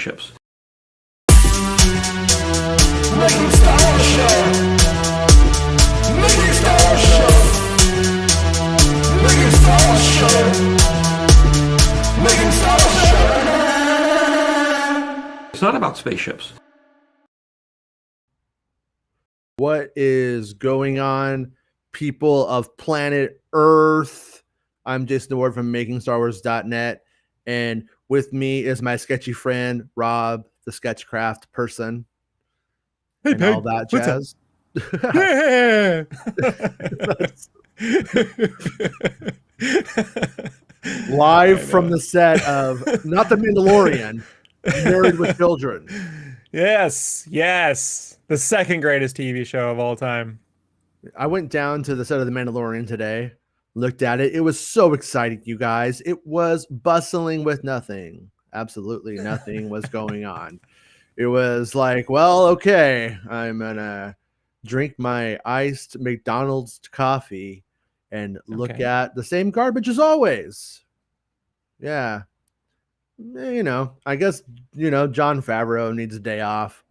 spaceships. Making Star Wars Show. Making Star Wars Show. Making Star Wars Show. Making Star Wars Show. It's not about spaceships. What is going on, people of planet Earth? I'm Jason DeWard from MakingStarWars.net, and with me is my sketchy friend Rob, the Sketchcraft person. Hey, and Peg, all that what's jazz. Yeah. Live from the set of not the Mandalorian, Married with Children. Yes, the second greatest TV show of all time. I went down to the set of the Mandalorian today, looked at it. It was so exciting, you guys. It was bustling with nothing. Absolutely nothing was going on. It was like, well, okay, I'm gonna drink my iced McDonald's coffee and look at the same garbage as always. Yeah. I guess, Jon Favreau needs a day off.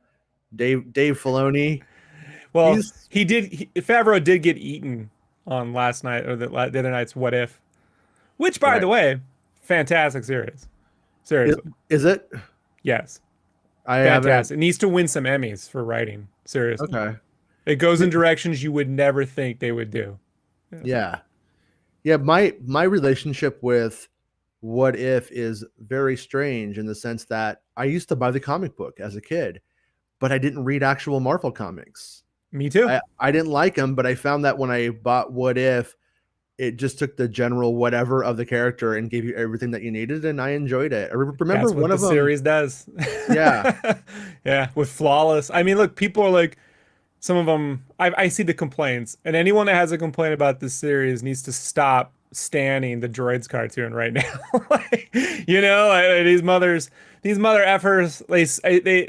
Dave Filoni. Well, Favreau did get eaten on last night, or the other night's What If, which, by the way, fantastic series. Seriously. Is it? Yes. Fantastic. It needs to win some Emmys for writing. Seriously. Okay. It goes in directions you would never think they would do. Yeah. My relationship with What If is very strange in the sense that I used to buy the comic book as a kid, but I didn't read actual Marvel comics. Me too. I didn't like them, but I found that when I bought What If, it just took the general whatever of the character and gave you everything that you needed, and I enjoyed it. I remember That's what one of them. Series does. Yeah. Yeah, with flawless. I mean, look, people are like, some of them, I see the complaints, and anyone that has a complaint about this series needs to stop standing the Droids cartoon right now. These mother effers,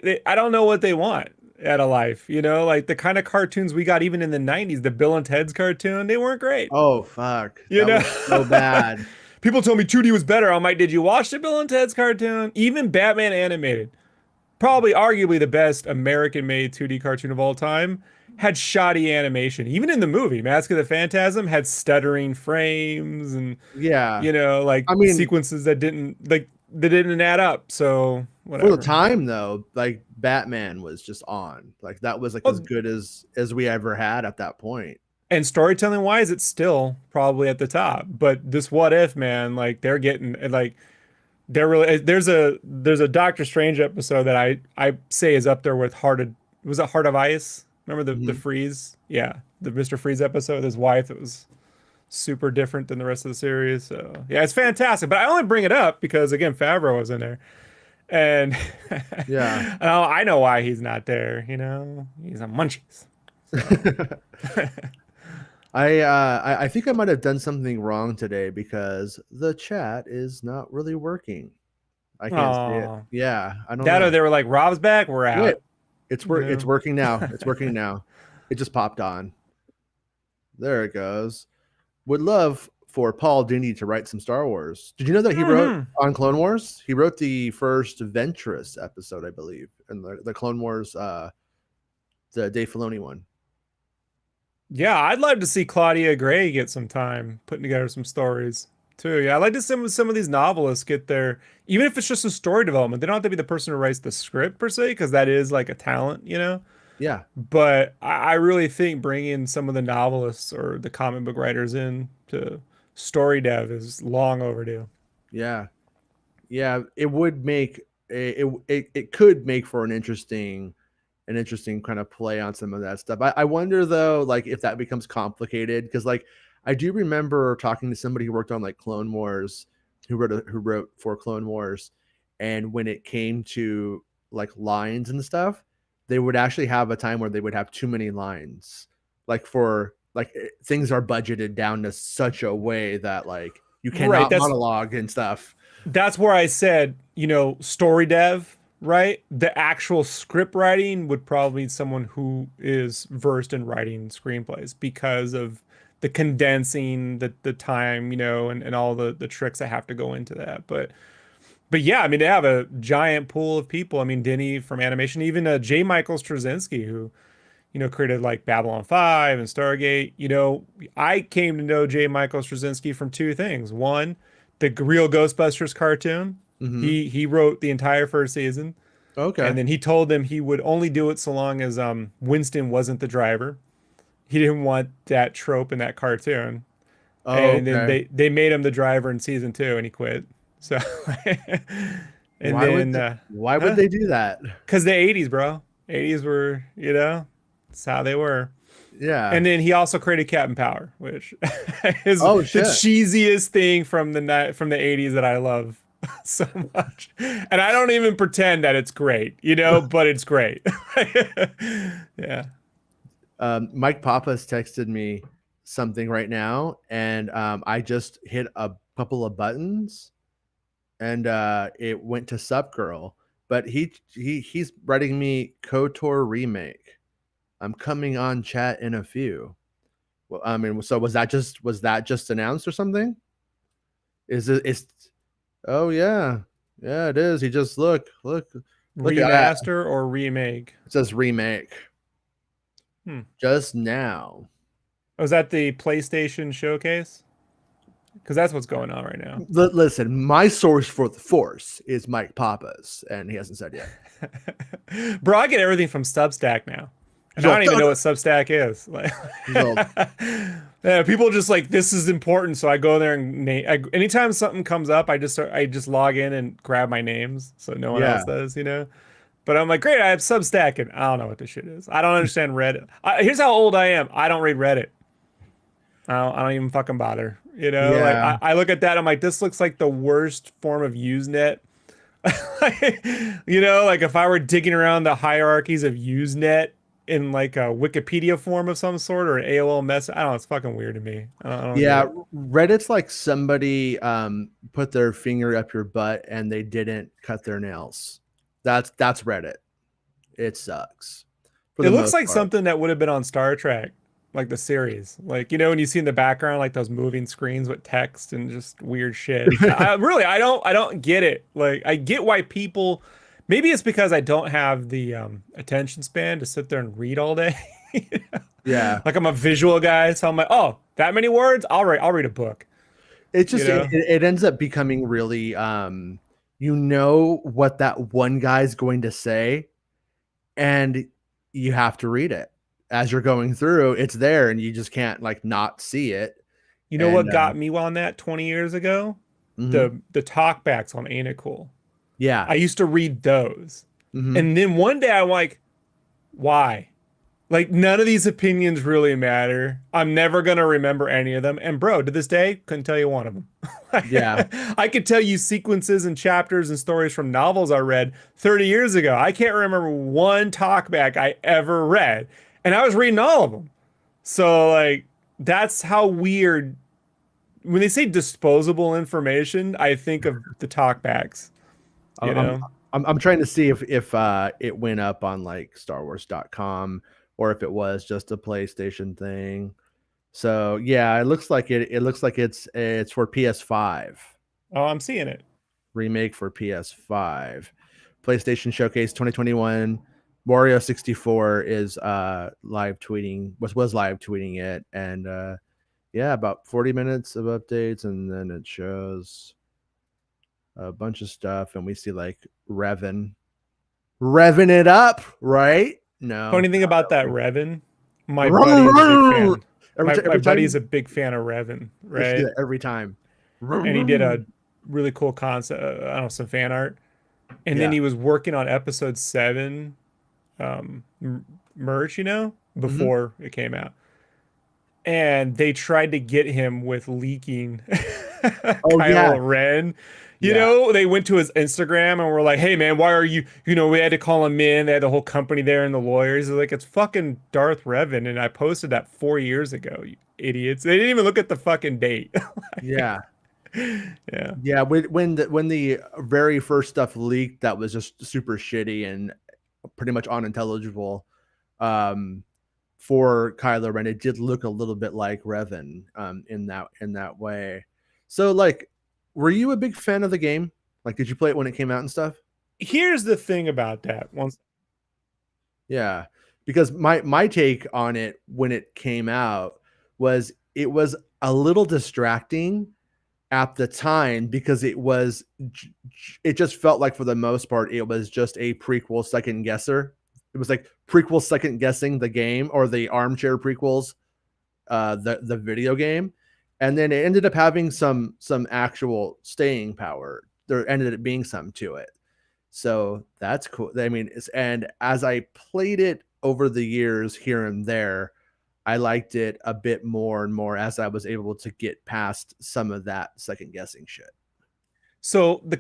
they I don't know what they want out of life, like the kind of cartoons we got even in the 90s, the Bill and Ted's cartoon, they weren't great. Oh fuck, was so bad. People told me 2D was better. I'm like, did you watch the Bill and Ted's cartoon? Even Batman animated, probably arguably the best American-made 2D cartoon of all time, had shoddy animation. Even in the movie, Mask of the Phantasm had stuttering frames and sequences that didn't add up. So whatever. For the time though, like Batman was just on. Like that was as good as we ever had at that point. And storytelling wise, it's still probably at the top. But this What If, man, like they're getting they're really, there's a Doctor Strange episode that I say is up there with Heart of Ice? Remember the Freeze? Yeah, the Mr. Freeze episode with his wife. It was super different than the rest of the series. So yeah, it's fantastic. But I only bring it up because again, Favreau was in there, and yeah, I know why he's not there. He's on Munchies. So. I think I might have done something wrong today because the chat is not really working. I can't see it. Yeah, I don't know. Or they were like, Rob's back, we're out. Wait, it's working now. It's working now. It just popped on. There it goes. Would love for Paul Dini to write some Star Wars. Did you know that he wrote on Clone Wars? He wrote the first Ventress episode, I believe, and the Clone Wars, the Dave Filoni one. Yeah, I'd love to see Claudia Gray get some time putting together some stories too. Yeah, I'd like to see some of these novelists get there, even if it's just a story development. They don't have to be the person who writes the script per se, because that is like a talent, Yeah. But I really think bringing some of the novelists or the comic book writers in to story dev is long overdue. Yeah. It would make it could make for an interesting kind of play on some of that stuff. I wonder though, like if that becomes complicated, because like I do remember talking to somebody who worked on like Clone Wars, who wrote for Clone Wars, and when it came to like lines and stuff, they would actually have a time where they would have too many lines, like things are budgeted down to such a way that like you cannot monologue and stuff. That's where I said, story dev, right? The actual script writing would probably be someone who is versed in writing screenplays because of the condensing, the time, and all the tricks that have to go into that. But But yeah, I mean, they have a giant pool of people. I mean, Denny from animation, even J. Michael Straczynski, who, created like Babylon 5 and Stargate. I came to know J. Michael Straczynski from two things. One, the real Ghostbusters cartoon. Mm-hmm. He wrote the entire first season, and Okay. then he told them he would only do it so long as Winston wasn't the driver. He didn't want that trope in that cartoon. Oh, And then okay. they made him the driver in season 2 and he quit. So and Why would then why would huh? they do that? Because the 80s, bro. 80s were, that's how they were. Yeah. And then he also created Captain Power, which is Oh the shit. cheesiest thing from the 80s that I love so much. And I don't even pretend that it's great, but it's great. Yeah. Mike Papas texted me something right now, and I just hit a couple of buttons, and it went to Sup Girl. But he's writing me KOTOR remake. I'm coming on chat in a few. Well, I mean, so was that just announced or something? Is it? It's oh yeah, yeah it is. He just look at that. Remaster or remake? It says remake Hmm. just now. Was that the PlayStation showcase? Because that's what's going on right now. Listen, my source for the Force is Mike Papas, and he hasn't said yet. Bro, I get everything from Substack now. And I don't even know what Substack is. Like, yeah, people just like, this is important, so I go there and anytime something comes up, I just log in and grab my names, so no one else does, But I'm like, great, I have Substack, and I don't know what this shit is. I don't understand Reddit. Here's how old I am. I don't read Reddit. I don't even fucking bother. Like Yeah. I look at that, I'm like, this looks like the worst form of Usenet. Like if I were digging around the hierarchies of Usenet in like a Wikipedia form of some sort or an AOL message, I don't know, it's fucking weird to me. I don't Yeah, get it. Reddit's like somebody put their finger up your butt and they didn't cut their nails. That's Reddit. It sucks for It the looks most like part. something that would have been on Star Trek, like the series. Like, when you see in the background like those moving screens with text and just weird shit. I don't get it. Like I get why people, maybe it's because I don't have the attention span to sit there and read all day. Yeah, Like I'm a visual guy, so I'm like, oh, that many words? I'll read a book. it just You know? it ends up becoming really you know what that one guy's going to say, and you have to read it as you're going through. It's there, and you just can't like not see it. You know And what got me on that 20 years ago? mhm. The talkbacks on Ain't It Cool. Yeah. I used to read those. Mhm. And then one day I'm like, why? Like none of these opinions really matter. I'm never gonna remember any of them. And bro, to this day, couldn't tell you one of them. Yeah. I could tell you sequences and chapters and stories from novels I read 30 years ago. I can't remember one talkback I ever read. And I was reading all of them. So like that's how weird when they say disposable information, I think of the talkbacks, you I'm know? I'm trying to see if it went up on like StarWars.com or if it was just a PlayStation thing. So yeah, it looks like it looks like it's for PS5. Oh, I'm seeing it. Remake for PS5. PlayStation Showcase 2021. Wario 64 is live tweeting was live tweeting it, and yeah, about 40 minutes of updates, and then it shows a bunch of stuff, and we see like revving it up, right? No, Funny thing about that Revan, my buddy is a big every fan. My every buddy is time a big fan of Revan, they should do right? that every time. And he did a really cool concept, I don't know, some fan art. And then Yeah. he was working on episode 7 merch, Mhm. before it came out. And they tried to get him with leaking Oh yeah, Kylo Ren. yeah, They went to his Instagram and were like, hey man, why are you, we had to call him in. They had the whole company there and the lawyers. They're like, it's fucking Darth Revan. And I posted that 4 years ago, you idiots. They didn't even look at the fucking date. yeah. Yeah. Yeah, when the very first stuff leaked, that was just super shitty and pretty much unintelligible. For Kylo Ren, it did look a little bit like Revan, in that way. So, like, were you a big fan of the game? Like, did you play it when it came out and stuff? Here's the thing about that. Once Yeah, because my take on it when it came out was it was a little distracting at the time because it just felt like for the most part it was just a prequel second guesser. It was like prequel second guessing the game, or the armchair prequels, the video game, and then it ended up having some actual staying power. There ended up being some to it. So that's cool. I mean, and as I played it over the years here and there, I liked it a bit more and more as I was able to get past some of that second guessing shit. So the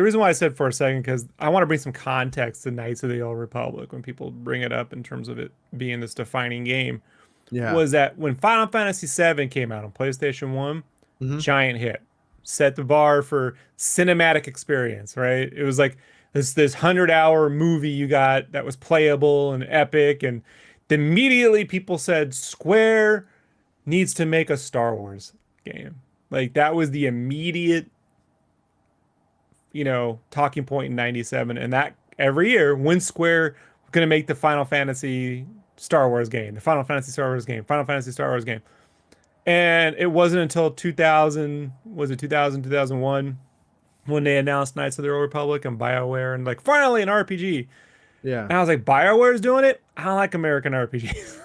reason why I said for a second, because I want to bring some context to Knights of the Old Republic when people bring it up in terms of it being this defining game, Yeah. was that when Final Fantasy VII came out on PlayStation 1, giant hit. Set the bar for cinematic experience, right? It was like this 100-hour movie you got that was playable and epic, and immediately people said Square needs to make a Star Wars game. Like that was the immediate talking point in 97. And that every year when Square going to make the Final Fantasy Star Wars game, the Final Fantasy Star Wars game, Final Fantasy Star Wars game. And it wasn't until 2000, was it 2000, 2001, when they announced Knights of the Old Republic and BioWare, and like, finally an RPG. Yeah. And I was like, BioWare's doing it? I don't like American RPGs.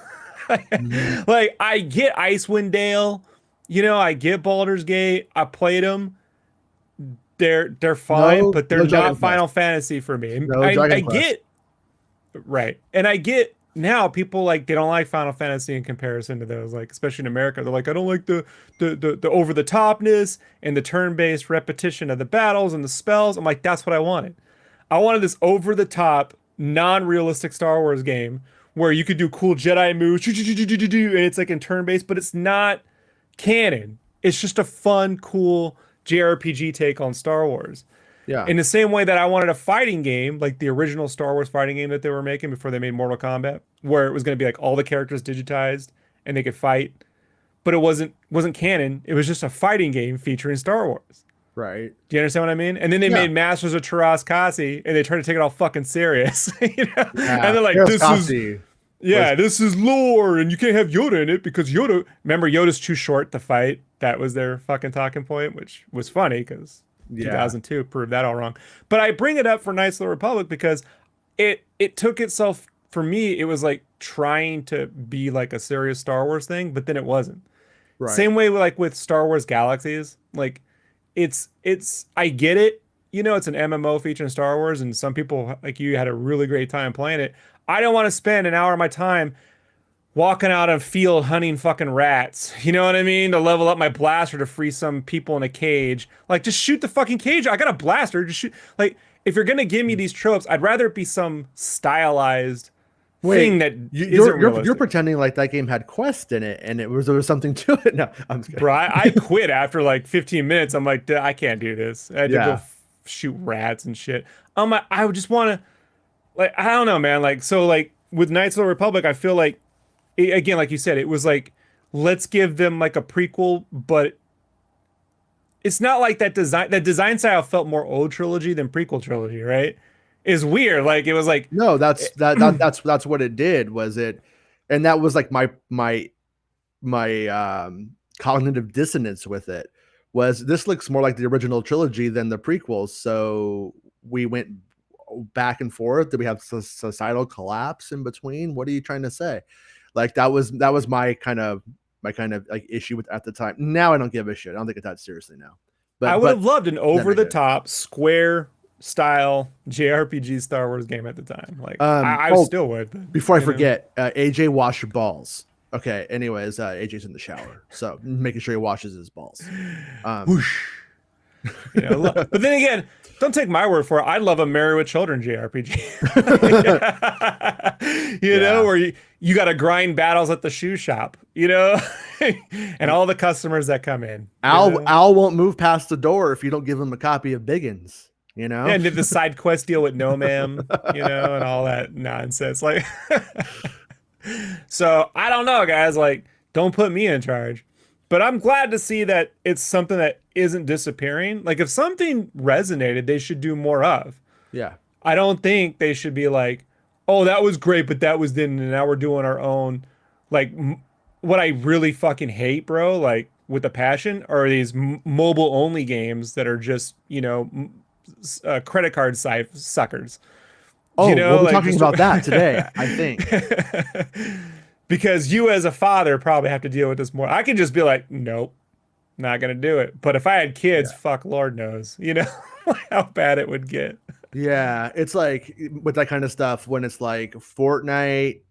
Like, I get Icewind Dale, I get Baldur's Gate. I played them. They're fine, but they're not Final Fantasy for me. I get, right. And I get now people like, they don't like Final Fantasy in comparison to those, like, especially in America. They're like, I don't like the over the topness and the turn-based repetition of the battles and the spells. I'm like, that's what I wanted. I wanted this over the top, non-realistic Star Wars game where you could do cool Jedi moves, and it's like in turn-based, but it's not canon. It's just a fun, cool JRPG take on Star Wars. Yeah. In the same way that I wanted a fighting game, like the original Star Wars fighting game that they were making before they made Mortal Kombat, where it was going to be like all the characters digitized and they could fight, but it wasn't canon. It was just a fighting game featuring Star Wars. Right. Do you understand what I mean? And then they made Masters of Taras Kasi, and they tried to take it all fucking serious. Yeah. And they're like, this is lore, and you can't have Yoda in it because remember, Yoda's too short to fight. That was their fucking talking point, which was funny because 2002 proved that all wrong. But I bring it up for Knights of the Republic because it took itself, for me, it was like trying to be like a serious Star Wars thing, but then it wasn't. Right. Same way like with Star Wars Galaxies, like it's I get it, it's an MMO feature in Star Wars, and some people like you had a really great time playing it. I don't want to spend an hour of my time walking out on field hunting fucking rats. You know what I mean? To level up my blaster to free some people in a cage. Like, just shoot the fucking cage. I got a blaster. Just shoot. Like, if you're gonna give me these tropes, I'd rather it be some stylized thing that you're pretending like that game had quest in it and there was something to it. No, I'm just kidding. Bro, I quit after like 15 minutes. I'm like, I can't do this. I had to go shoot rats and shit. I would just want to, like, I don't know, man. Like, so like with Knights of the Republic, I feel like, again, like you said, it was like, let's give them like a prequel, but it's not like that design style felt more old trilogy than prequel trilogy, right? Is weird. Like, it was like, no, that's what it did, was it? And that was like my cognitive dissonance with it, was this looks more like the original trilogy than the prequels. So we went back and forth. Did we have societal collapse in between? What are you trying to say? Like, that was my kind of like issue with at the time. Now I don't give a shit. I don't think it's that seriously now. But I would have loved an over the top Square style JRPG Star Wars game at the time. Like, I still would. But, before I forget, AJ, wash your balls. Okay. Anyways, AJ's in the shower, so making sure he washes his balls. Whoosh. But then again, don't take my word for it. I love a Married with Children JRPG. Where you got to grind battles at the shoe shop, and all the customers that come in. Al won't move past the door if you don't give him a copy of Biggins. And did the side quest deal with No Ma'am, and all that nonsense. Like, so I don't know, guys. Like, don't put me in charge. But I'm glad to see that it's something that isn't disappearing. Like if something resonated, they should do more of. Yeah. I don't think they should be like, oh, that was great, but that was didn't, and now we're doing our own. Like what I really fucking hate, bro, like with a passion, are these mobile only games that are just, credit card suckers. Oh, we'll be Like talking just about that today, I think. because you as a father probably have to deal with this more. I can just be like, nope, not gonna do it. But if I had kids, Yeah. fuck, Lord knows, how bad it would get. Yeah, it's like with that kind of stuff when it's like Fortnite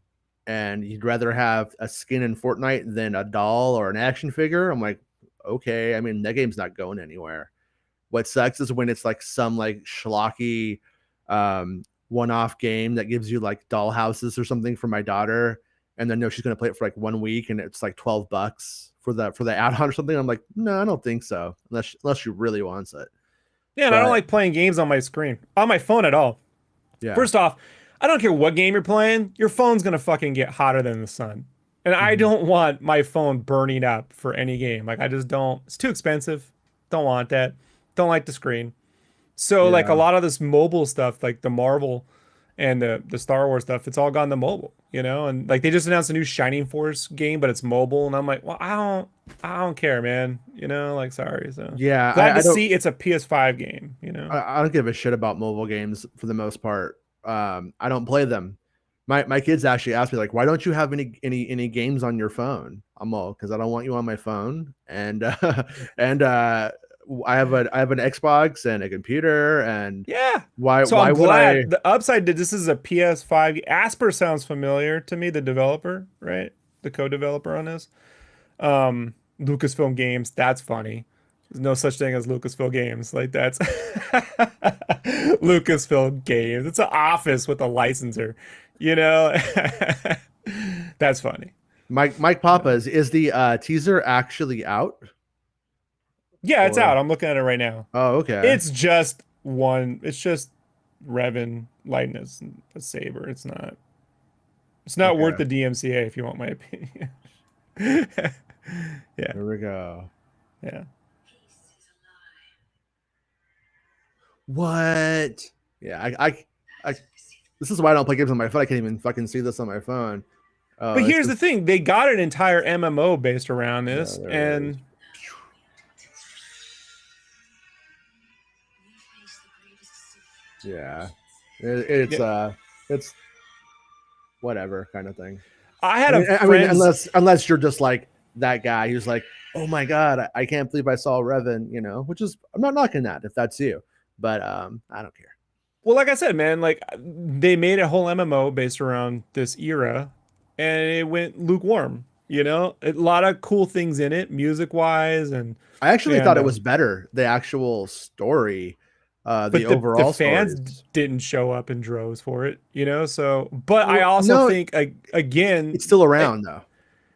and you'd rather have a skin in Fortnite than a doll or an action figure. I'm like, okay, I mean, that game's not going anywhere. What sucks is when it's like some like schlocky one-off game that gives you like doll houses or something for my daughter, and then no, she's gonna play it for like 1 week and it's like $12 for the add-on or something. I'm like, no, I don't think so, unless she really wants it. Yeah, and I don't But like playing games on my screen, on my phone at all. yeah. First off, I don't care what game you're playing, your phone's gonna fucking get hotter than the sun. And I Mhm. don't want my phone burning up for any game. Like I just don't. It's too expensive. Don't want that. Don't like the screen. So like a Yeah. lot of this mobile stuff, like the Marvel and the Star Wars stuff, it's all gone to mobile, And like they just announced a new Shining Force game, but it's mobile, and I'm like, well, I don't care, man. Like sorry. So Yeah, glad to I don't see it's a PS5 game. I don't give a shit about mobile games for the most part. I don't play them. My kids actually ask me like, why don't you have any games on your phone? I'm all because I don't want you on my phone, and and I have an Xbox and a computer, and Yeah. why So why I'm would I? glad the upside to this is a PS5. Asper sounds familiar to me, the developer, right? The co-developer on this. Lucasfilm Games, that's funny. There's no such thing as Lucasfilm Games. Like that's Lucasfilm Games. It's an office with a licenser, you know? That's funny. Mike Papa is the teaser actually out? Yeah, it's Or out. I'm looking at it right now. oh, okay. It's just Revan lighting a saber. It's not worth Okay. the DMCA if you want my opinion. Yeah, There we go. yeah. What? Yeah, I this is why I don't play games on my phone. I can't even fucking see this on my phone. But Oh, it's here's the just thing, they got an entire MMO based around yeah, this, there it is. and Yeah. It's yeah, it's whatever kind of thing. I had I a mean I mean friend's unless you're just like that guy who's like, "Oh my god, I can't believe I saw Revan," which is I'm not knocking that if that's you, but I don't care. well, like I said, man, like they made a whole MMO based around this era, and it went lukewarm. A lot of cool things in it, music wise, and I actually and thought it was better, the actual story, the but the overall fans stories. didn't show up in droves for it. So, but I Well, also no, think again, it's still around though.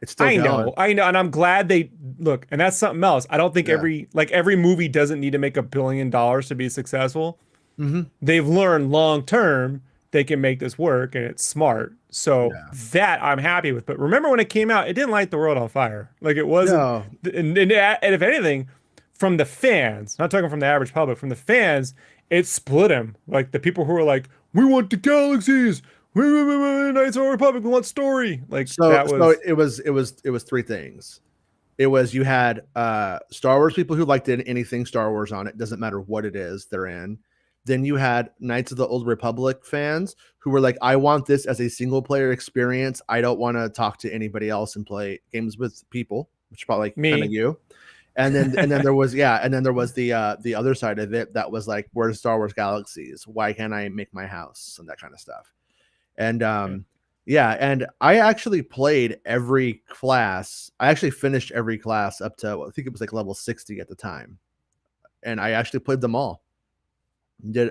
It's still I going. know, I know, and I'm glad they look, and that's something else. I don't think Yeah. every movie doesn't need to make $1 billion to be successful. Hmm. They've learned long term they can make this work and it's smart. So Yeah. that I'm happy with. But remember when it came out, it didn't light the world on fire. Like it wasn't. No. And if anything, from the fans, not talking from the average public, from the fans, it split them. Like the people who were like, "We want the galaxies, Knights of the Republic, we want story." Like that So was it was three things. It was you had Star Wars people who liked anything Star Wars on it, doesn't matter what it is they're in. Then you had Knights of the Old Republic fans who were like, I want this as a single player experience. I don't want to talk to anybody else and play games with people, which is probably kind of me. you. And then there was the other side of it that was like, where's Star Wars Galaxies? Why can't I make my house and that kind of stuff? And yeah, and I actually played every class. I actually finished every class up to I think it was like level 60 at the time. And I actually played them all.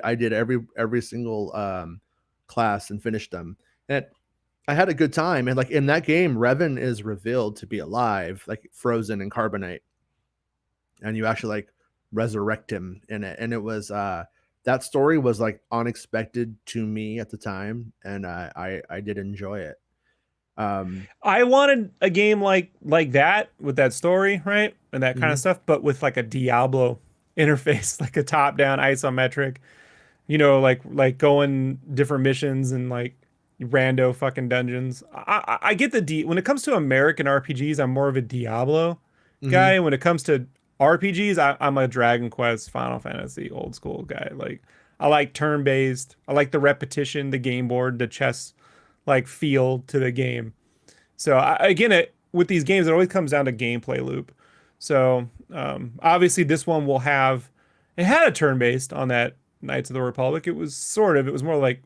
I did every single class and finished them. And I had a good time. And like in that game, Revan is revealed to be alive, like frozen in carbonite. And you actually like resurrect him in it. And it was that story was like unexpected to me at the time, and I did enjoy it. I wanted a game like that with that story, right? And that kind of Mhm. stuff, but with like a Diablo interface, like a top-down isometric, like going different missions and like rando fucking dungeons. I get the D when it comes to American RPGs, I'm more of a Diablo Mhm. guy. When it comes to RPGs, I'm a Dragon Quest, Final Fantasy, old school guy. Like I like turn-based. I like the repetition, the game board, the chess like feel to the game. So again, with these games, it always comes down to gameplay loop. So obviously, this one will have. It had a turn based on that Knights of the Republic. It was sort of. It was more like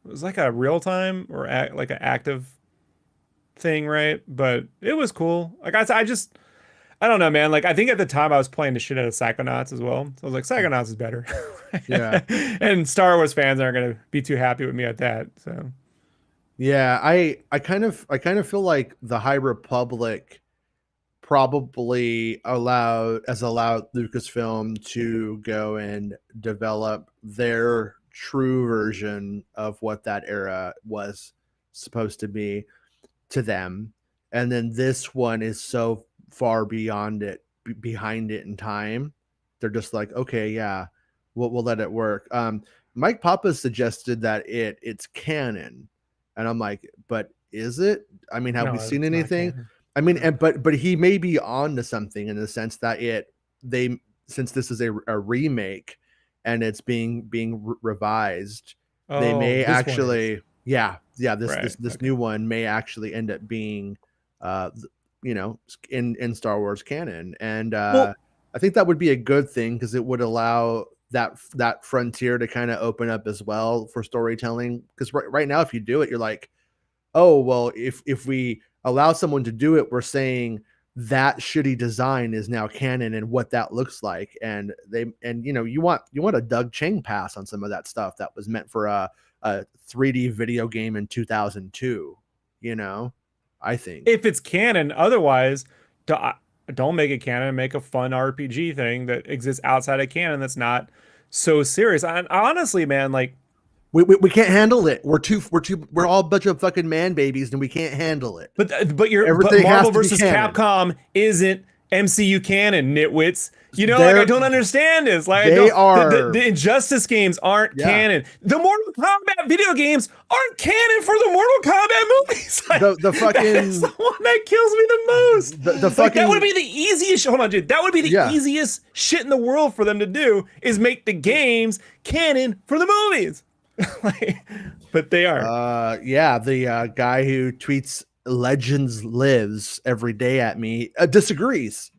it was like a real time or like an active thing, right? But it was cool. Like I just I don't know, man. Like I think at the time I was playing the shit out of Psychonauts as well. So I was like, Psychonauts is better. Yeah. And Star Wars fans aren't gonna be too happy with me at that. So Yeah, I kind of feel like the High Republic probably allowed Lucasfilm to go and develop their true version of what that era was supposed to be to them. And then this one is so far beyond it, behind it in time. They're just like, okay, yeah, we'll let it work. Mike Papa suggested that it's canon, and I'm like, but is it? I mean, have we no, seen it's not anything? canon. I mean, No. and but he may be on to something in the sense that they since this is a remake and it's being revised, they Oh, may this one is. actually, yeah, this Right. this this Okay. new one may actually end up being in Star Wars canon. And Well, I think that would be a good thing because it would allow that frontier to kind of open up as well for storytelling. Because right now, if you do it, you're like, oh well, if we allow someone to do it, we're saying that shitty design is now canon and what that looks like. And you want a Doug Chang pass on some of that stuff that was meant for a 3D video game in 2002. You know, I think. if it's canon, otherwise, do- don't make it canon. Make a fun RPG thing that exists outside of canon that's not so serious. Honestly, man, like, We can't handle it. We're all a bunch of fucking man babies and we can't handle it. but Everything has Marvel to be versus canon. Capcom isn't MCU canon, nitwits. Like I They're don't understand this. Like I they don't are the Injustice games aren't yeah. canon. The Mortal Kombat video games aren't canon for the Mortal Kombat movies. Like, The that's fucking the one that kills me the most. the Like that fucking would be the easiest. Hold on, dude. That would be the yeah. easiest shit in the world for them to do is make the games canon for the movies. Like, but they aren't. Yeah, the guy who tweets "Legends lives" every day at me disagrees.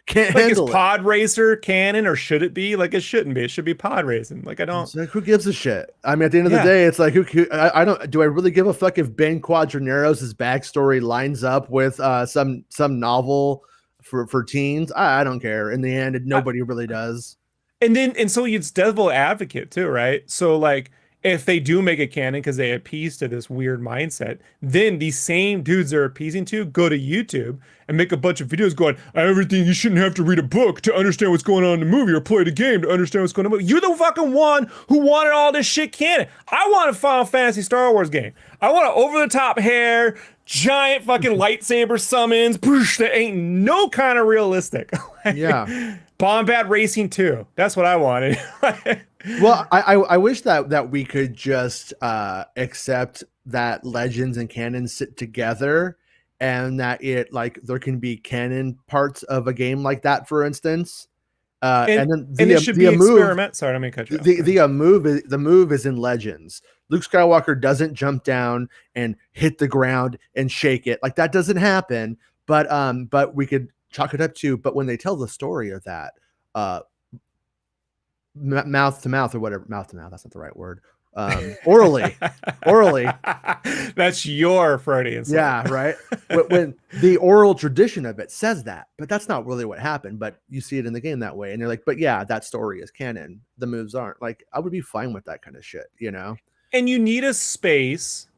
Can't Like, is handle it. pod racer canon or should it be? Like, it shouldn't be. It should be pod racing. Like, I don't. It's like, who gives a shit? I mean, at the end of the Yeah. day, it's like, I don't. Do I really give a fuck if Ben Quadraneros' backstory lines up with some novel for teens? I don't care. In the end, nobody really does. And so it's devil advocate too, right? So like if they do make a canon because they appease to this weird mindset, then these same dudes they're appeasing to go to YouTube and make a bunch of videos going, everything you shouldn't have to read a book to understand what's going on in the movie or play the game to understand what's going on in the movie. You're the fucking one who wanted all this shit canon. I want a Final Fantasy Star Wars game. I want an over-the-top hair, giant fucking lightsaber summons, that ain't no kind of realistic. Yeah. Bombat Racing 2. That's what I wanted. Well, I wish that we could just accept that Legends and canon sit together, and that there can be canon parts of a game like that, for instance. And then it should be move. experiment. Sorry, let me cut you off. The move is in Legends. Luke Skywalker doesn't jump down and hit the ground and shake it. Like that doesn't happen. But we could chalk it up to. But when they tell the story of that, mouth to mouth or whatever, mouth to mouth. That's not the right word. Orally. That's your Freudian slip. Yeah, right. When the oral tradition of it says that, but that's not really what happened. But you see it in the game that way, and you're like, but yeah, that story is canon. The moves aren't. Like, I would be fine with that kind of shit, you know. And you need a space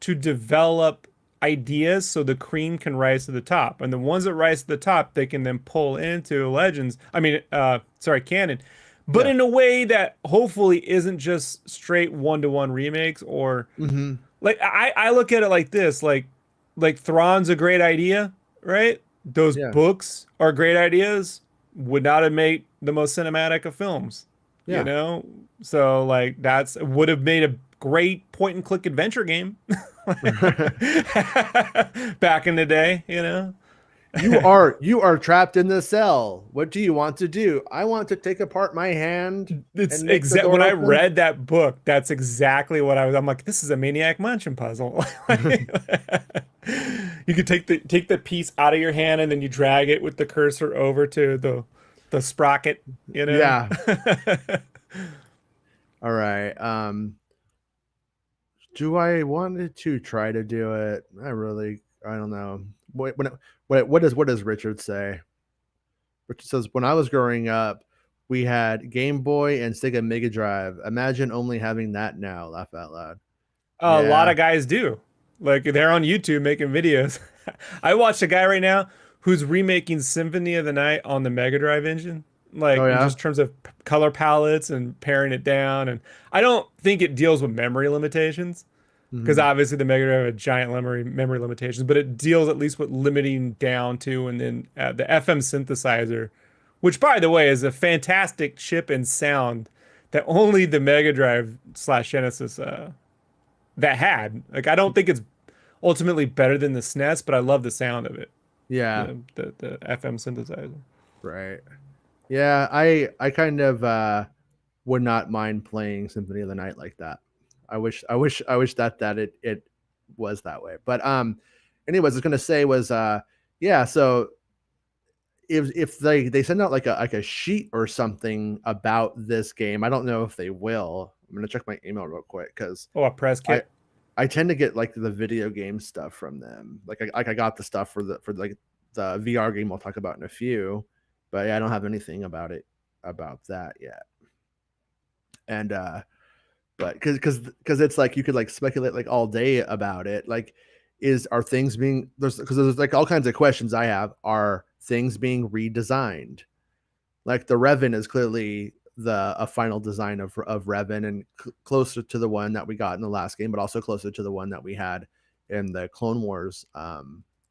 to develop ideas so the cream can rise to the top, and the ones that rise to the top, they can then pull into Legends. Canon. But in a way that hopefully isn't just straight one-to-one remakes or like I look at it like this, like Thrawn's a great idea, right? Those Yeah. books are great ideas. Would not have made the most cinematic of films, you Yeah. know? So like that's would have made a great point and click adventure game back in the day, you know? You are trapped in the cell. What do you want to do? I want to take apart my hand It's and make the exact door when I open. read that book, that's exactly what I'm like, this is a Maniac Mansion puzzle. You could take the piece out of your hand and then you drag it with the cursor over to the sprocket, you know? Yeah. All right. Do I wanted to try to do it? I don't know. What does Richard say? Richard says, when I was growing up, we had Game Boy and Sega Mega Drive. Imagine only having that now. Laugh out loud. A lot Yeah. of guys do. Like they're on YouTube making videos. I watched a guy right now who's remaking Symphony of the Night on the Mega Drive engine, Oh like in yeah. just terms of color palettes and paring it down. And I don't think it deals with memory limitations because Mhm. obviously the Mega Drive had giant memory limitations, but it deals at least with limiting down to and then the FM synthesizer, which by the way is a fantastic chip and sound that only the Mega Drive slash Genesis that had. Like I don't think it's ultimately better than the SNES, but I love the sound of it. Yeah. The FM synthesizer. Right. Yeah. I kind of would not mind playing Symphony of the Night like that. I wish that it was that way. But anyways, I was gonna say was yeah, so if they send out like a sheet or something about this game, I don't know if they will. I'm gonna check my email real quick because Oh, a press I kit. I tend to get like the video game stuff from them. Like I got the stuff for like the VR game we'll talk about in a few, but yeah, I don't have anything about that yet. And but because it's like you could like speculate like all day about it. Like, are things being there's like all kinds of questions I have. Are things being redesigned? Like the Revan is clearly a final design of Revan and closer to the one that we got in the last game, but also closer to the one that we had in the Clone Wars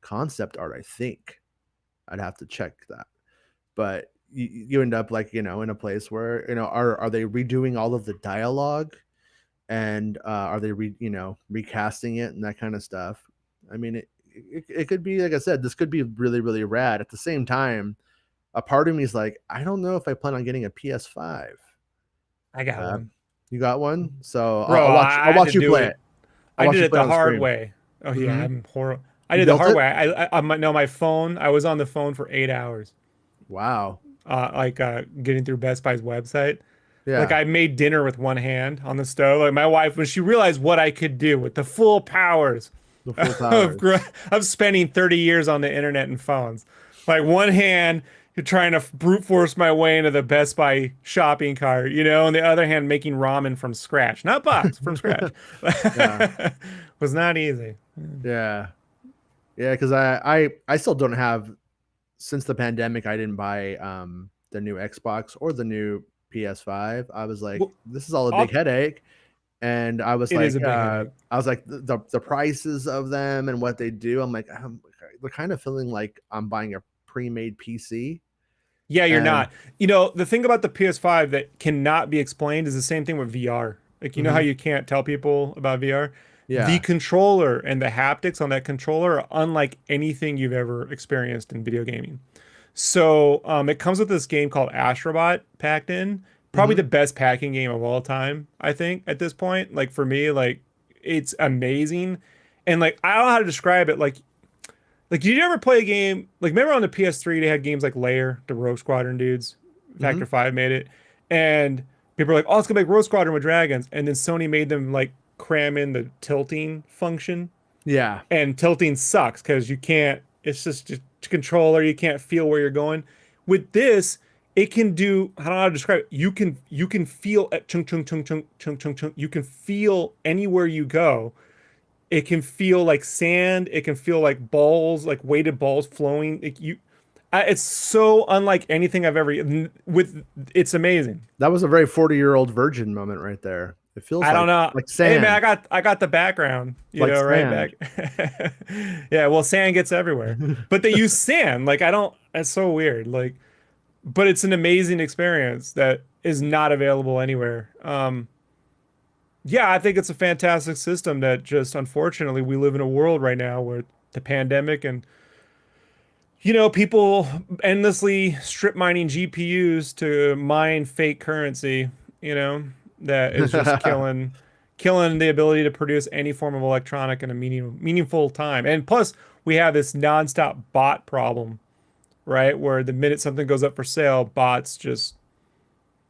concept art. I think I'd have to check that, but you end up like in a place where are they redoing all of the dialogue and are they recasting it and that kind of stuff. I mean it could be, like I said, this could be really really rad. At the same time, a part of me is like, I don't know if I plan on getting a PS5. I got uh, one. you got one, so I'll, Bro, I'll watch I i'll had to watch you do play it. it. I'll I watch did you it play the on the hard stream. way. Oh yeah, Hmm. I'm horrible. I You did the built hard it? way. No, my phone. I was on the phone for 8 hours. Wow. Getting through Best Buy's website. Like Yeah. I made dinner with one hand on the stove. Like my wife, when she realized what I could do with the full powers The full of powers. of spending 30 years on the internet and phones, like one hand you're trying to brute force my way into the Best Buy shopping cart, and the other hand making ramen from scratch, not box, from scratch, Yeah. was not easy. Yeah. Yeah, because I still don't have, since the pandemic, I didn't buy the new Xbox or the new PS5. I was like, Well, this is all a big I'll- headache. And it is a big headache. I was like the prices of them and what they do. I'm like, they're kind of feeling like I'm buying a pre-made PC. Yeah, you're And not. The thing about the PS5 that cannot be explained is the same thing with VR. Like, you know how mhm, you can't tell people about VR? The yeah, controller and the haptics on that controller are unlike anything you've ever experienced in video gaming. So, it comes with this game called Astrobot packed in. Probably hmm the best packing game of all time, I think, at this point. Like, for me, like, it's amazing. And, like, I don't know how to describe it. Like, did you ever play a game? Like, remember on the PS3, they had games like Lair, the Rogue Squadron dudes. hmm Factor 5 made it. And people were like, oh, it's gonna make Rogue Squadron with dragons. And then Sony made them like cram in the tilting function. yeah, And tilting sucks because you can't, it's just a controller, you can't feel where you're going. With this, it can do, I don't know how to describe it. You can feel at chung chung chung chung chung chung chung. You can feel anywhere you go. It can feel like sand. It can feel like balls, like weighted balls flowing. It's so unlike anything I've ever with. It's amazing. that was a very 40-year-old virgin moment right there. It feels I don't know. like Hey man, sand. I got the background, Like right sand. back. Yeah, well, sand gets everywhere, but they use sand. Like I don't. That's so weird. Like, but it's an amazing experience that is not available anywhere. Yeah, I think it's a fantastic system that just unfortunately we live in a world right now where the pandemic and people endlessly strip mining GPUs to mine fake currency, you know, that is just killing the ability to produce any form of electronic in a meaningful time. And plus, we have this nonstop bot problem, right? Where the minute something goes up for sale, bots just,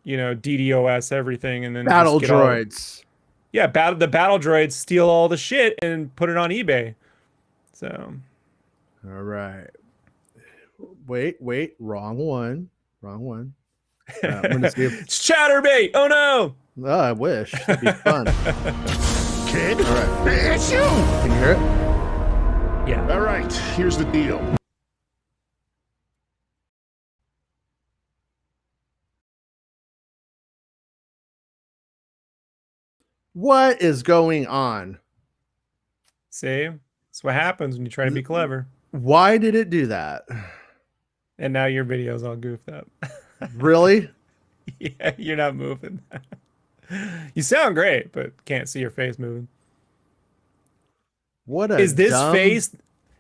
DDoS everything and then just Battle get all droids. yeah, the battle droids steal all the shit and put it on eBay. So All right. Wait. Wrong one. Wrong one. I'm gonna see if. it's chatterbait. Oh no. Oh, I wish that'd be fun. Kid, All right. it's you! Can you hear it? Yeah. All right, here's the deal. What is going on? See? That's what happens when you try to be clever. Why did it do that? And now your video's all goofed up. Really? Yeah, you're not moving. You sound great, but can't see your face moving. What a Is this dumb... face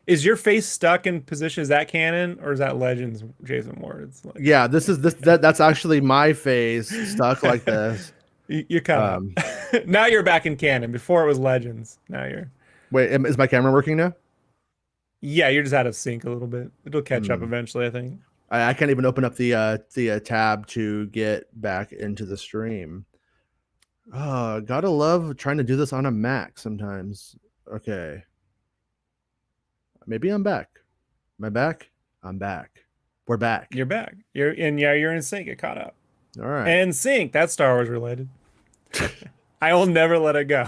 is your face stuck in position? Is that Canon or is that Legends Jason Ward's? Like, Yeah, that's actually my face stuck like this. you kind of now you're back in Canon. Before it was Legends. Now you're Wait, is my camera working now? yeah, you're just out of sync a little bit. It'll catch up eventually, I think. I can't even open up the tab to get back into the stream. Oh, gotta love trying to do this on a Mac sometimes. Okay. Maybe I'm back. Am I back? I'm back. We're back. You're back. You're in sync. It caught up. All right. And sync. That's Star Wars related. I will never let it go.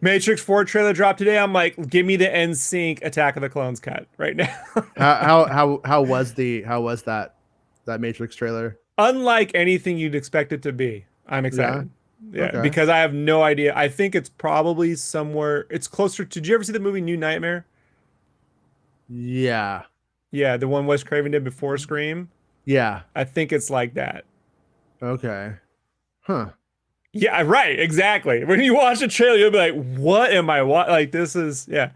Matrix 4 trailer dropped today. I'm like, give me the NSYNC Attack of the Clones cut right now. how was that Matrix trailer? Unlike anything you'd expect it to be, I'm excited. Yeah, Okay. because I have no idea. I think it's probably somewhere. It's closer to. Did you ever see the movie New Nightmare? Yeah. Yeah, the one Wes Craven did before Scream. Yeah. I think it's like that. Okay. Huh. Yeah, right. Exactly. When you watch the trailer, you'll be like, "What am I? What like this is?" Yeah.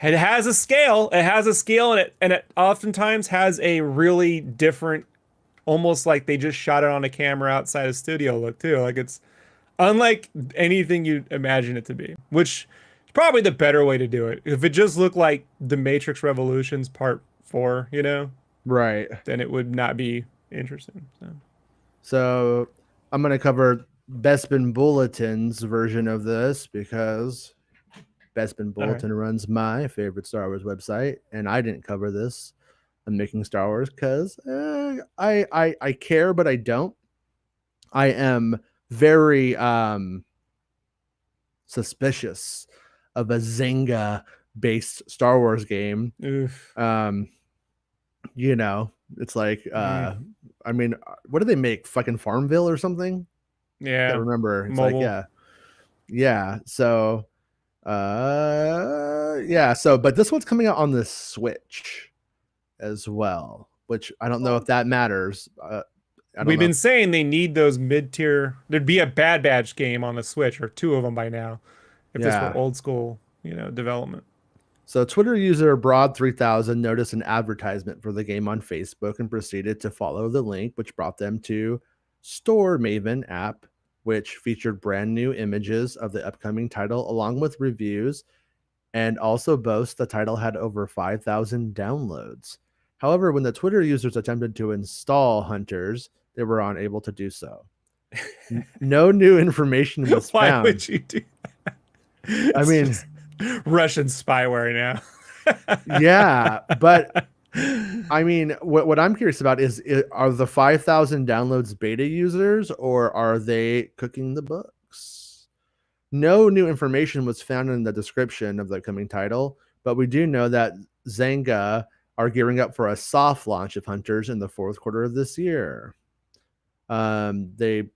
It has a scale. It has a scale, and it oftentimes has a really different, almost like they just shot it on a camera outside a studio look too. Like it's unlike anything you'd imagine it to be, which is probably the better way to do it. If it just looked like The Matrix Revolutions Part 4, Right. then it would not be interesting. So I'm gonna cover Bespin Bulletin's version of this because Bespin Bulletin runs my favorite Star Wars website, and I didn't cover this. I'm making Star Wars because I care, but I don't. I am very suspicious of a Zynga based Star Wars game. Oof. It's like I mean, what do they make? Fucking Farmville or something? I Yeah. can't remember. It's Mobile. like yeah. So but this one's coming out on the Switch as well, which I don't know if that matters. We've been saying they need those mid-tier. There'd be a Bad Batch game on the Switch, or 2 of them by now, if this were old school, development. So Twitter user Broad3000 noticed an advertisement for the game on Facebook and proceeded to follow the link, which brought them to Store Maven app, which featured brand new images of the upcoming title along with reviews, and also boasts the title had over 5,000 downloads. However, when the Twitter users attempted to install Hunters, they were unable to do so. No new information was found. Why would you do that? I mean, Russian spyware now. Yeah, but I mean, what I'm curious about is are the 5,000 downloads beta users or are they cooking the books? No new information was found in the description of the coming title, but we do know that Zynga are gearing up for a soft launch of Hunters in the 4th quarter of this year. They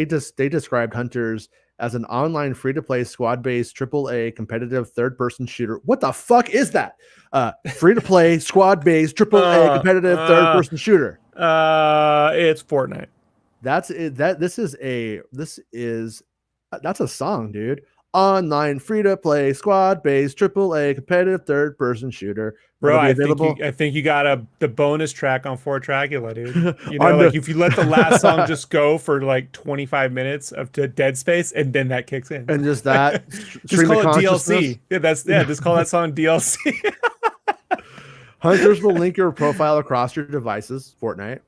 described Hunters as an online free-to-play squad-based AAA competitive third-person shooter. What the fuck is that? Free-to-play squad-based AAA competitive third-person shooter. It's Fortnite. That's it. That's a song, dude. Online free-to-play squad-based AAA competitive third-person shooter. Bro, That'll be available. I think you got the bonus track on Fort Dracula, dude. You know, On like the- if you let the last song just go for like 25 minutes of dead space, and then that kicks in. And just that Just stream call of it consciousness. DLC. Just call that song DLC. Hunters will link your profile across your devices, Fortnite,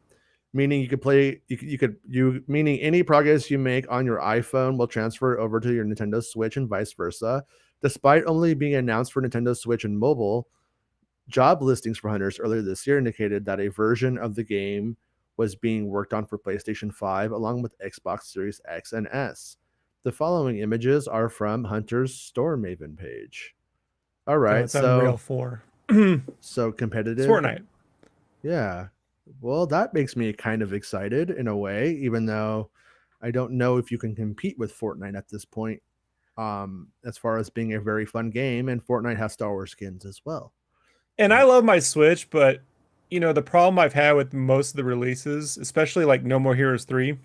meaning you could play meaning any progress you make on your iPhone will transfer over to your Nintendo Switch and vice versa. Despite only being announced for Nintendo Switch and mobile, job listings for Hunters earlier this year indicated that a version of the game was being worked on for PlayStation 5 along with Xbox Series X and S. The following images are from Hunter's Store Maven page. All right, It's Unreal 4. so competitive. It's Fortnite. Yeah. Well, that makes me kind of excited in a way, even though I don't know if you can compete with Fortnite at this point. As far as being a very fun game, and Fortnite has Star Wars skins as well. And I love my Switch, but you know, the problem I've had with most of the releases, especially like No More Heroes 3,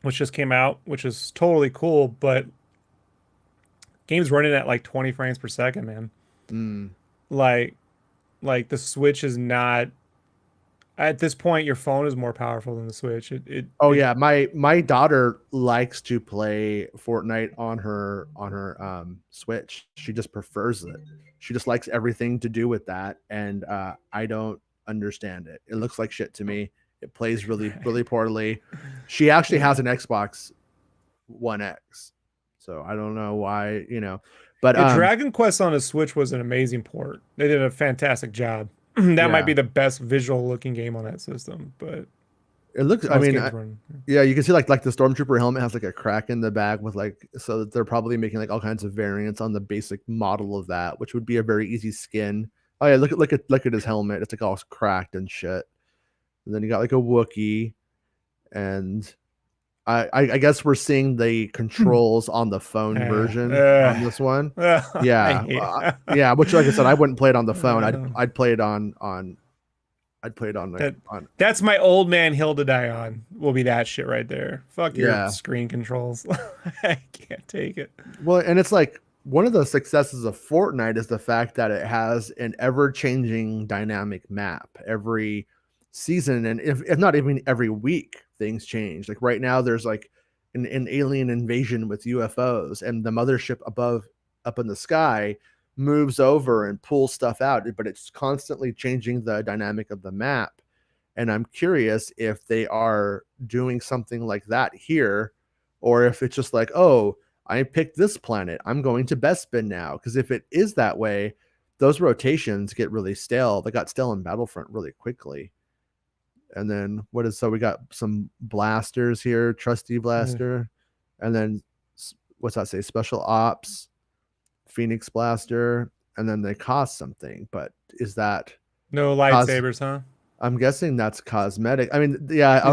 which just came out, which is totally cool, but game's running at like 20 frames per second, man. Like the Switch is not at this point. Your phone is more powerful than the Switch. Yeah, my daughter likes to play Fortnite on her Switch. She just prefers it. She just likes everything to do with that, and I don't understand it. It looks like shit to me. It plays really poorly. She actually has an Xbox One X, so I don't know why, But Dragon Quest on a Switch was an amazing port. They did a fantastic job. That might be the best visual looking game on that system, but it looks. I mean, you can see like the Stormtrooper helmet has like a crack in the back with so they're probably making like all kinds of variants on the basic model of that, which would be a very easy skin. Oh yeah, look at his helmet. It's like all cracked and shit. And then you got like a Wookiee, and I guess we're seeing the controls on the phone version on this one. Yeah. Which, like I said, I wouldn't play it on the phone. I'd play it on. That's my old man hill to die on. Will be that shit right there. Fuck your screen controls. I can't take it. Well, and it's like one of the successes of Fortnite is the fact that it has an ever-changing dynamic map every season, and if not even every week, things change. Like right now, there's like an alien invasion with UFOs, and the mothership up in the sky moves over and pulls stuff out, but it's constantly changing the dynamic of the map. And I'm curious if they are doing something like that here, or if it's just like, oh, I picked this planet, I'm going to Bespin now. Because if it is that way, those rotations get really stale. They got stale in Battlefront really quickly. And then so we got some blasters here, trusty blaster, and then what's that say? Special ops, Phoenix blaster, and then they cost something. But is that no lightsabers, huh? I'm guessing that's cosmetic. I mean, yeah.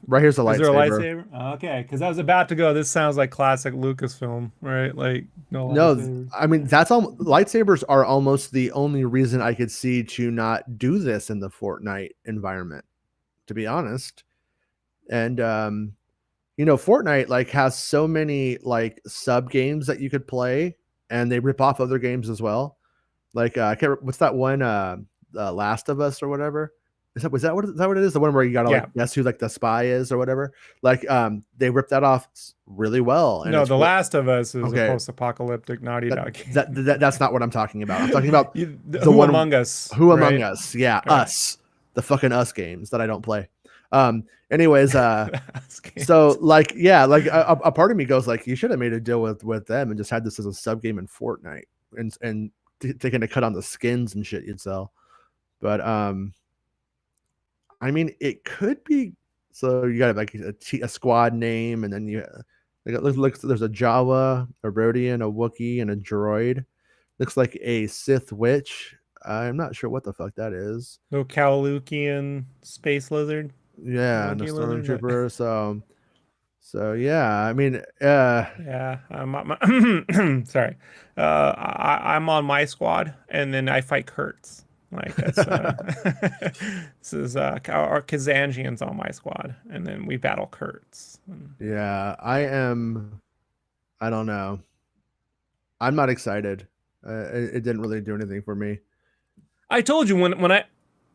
Right here's a lightsaber. Is there a lightsaber? Okay, because I was about to go. This sounds like classic Lucasfilm, right? Like no. I mean, that's all. Lightsabers are almost the only reason I could see to not do this in the Fortnite environment, to be honest. And Fortnite like has so many like sub games that you could play, and they rip off other games as well. Like what's that one? Last of Us or whatever. Is that what it is? The one where you gotta like guess who like the spy is or whatever. Like they ripped that off really well. And The Last of Us is a post-apocalyptic Naughty Dog game. That's not what I'm talking about. I'm talking about the one Among Us. Who Among Us? Yeah, Us. The fucking Us games that I don't play. Anyways, so like a part of me goes like, you should have made a deal with them and just had this as a sub game in Fortnite and taking a cut on the skins and shit you'd sell. But I mean, it could be. So you got like a squad name, and then there's a Jawa, a Rhodian, a Wookiee, and a droid. Looks like a Sith witch. I'm not sure what the fuck that is. No Kalukian space lizard. Yeah, and the Regular. stormtrooper. So yeah, I mean, Yeah, sorry. I'm on my squad, and then I fight Kurtz. Like that's this is our Kazanjian's on my squad, and then we battle Kurtz. yeah, I am. I don't know. I'm not excited. It didn't really do anything for me. I told you when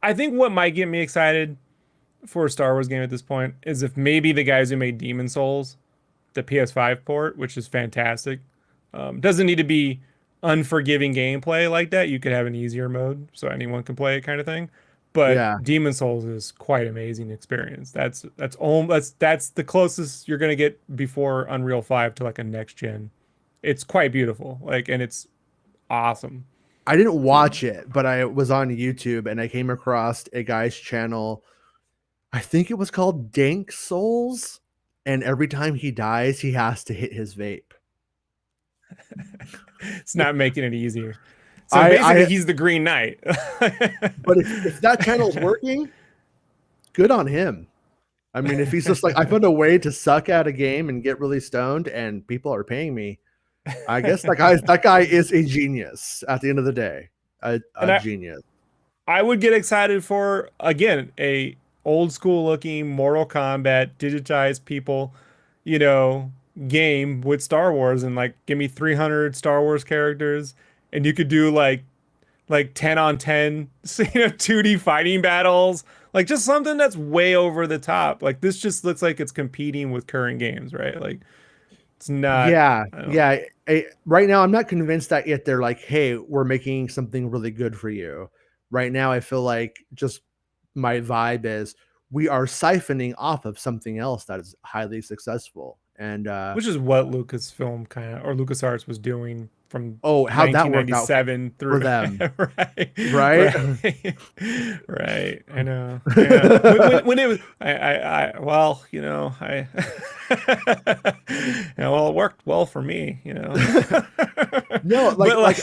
I think what might get me excited for a Star Wars game at this point is if maybe the guys who made Demon Souls, the PS5 port, which is fantastic, doesn't need to be unforgiving gameplay like that. You could have an easier mode so anyone can play it, kind of thing. But Yeah, Demon Souls is quite amazing experience. That's the closest you're gonna get before Unreal 5 to like a next gen. It's quite beautiful, like, and it's awesome. I didn't watch it, but I was on YouTube and I came across a guy's channel. I think it was called Dank Souls, and every time he dies, he has to hit his vape. It's not making it easier. So basically, I he's the Green Knight. but if that channel's working, good on him. I mean, if he's just like, I found a way to suck at a game and get really stoned, and people are paying me, I guess that guy is a genius. At the end of the day, a genius. I would get excited for, again, a old school looking Mortal Kombat digitized people, you know, game with Star Wars, and like give me 300 Star Wars characters, and you could do like 10 on 10, 2D fighting battles, like just something that's way over the top. Like this just looks like it's competing with current games, right? Like it's not. Yeah, I don't. yeah. Right now, I'm not convinced that yet. They're like, hey, we're making something really good for you. Right now, I feel like just my vibe is we are siphoning off of something else that is highly successful. And Which is what Lucasfilm kind of, or LucasArts was doing from oh, how'd that work out 1997 for through. them? Right, Right? right, right. I know. Yeah. When it was, well, yeah, well, it worked well for me, No, but like,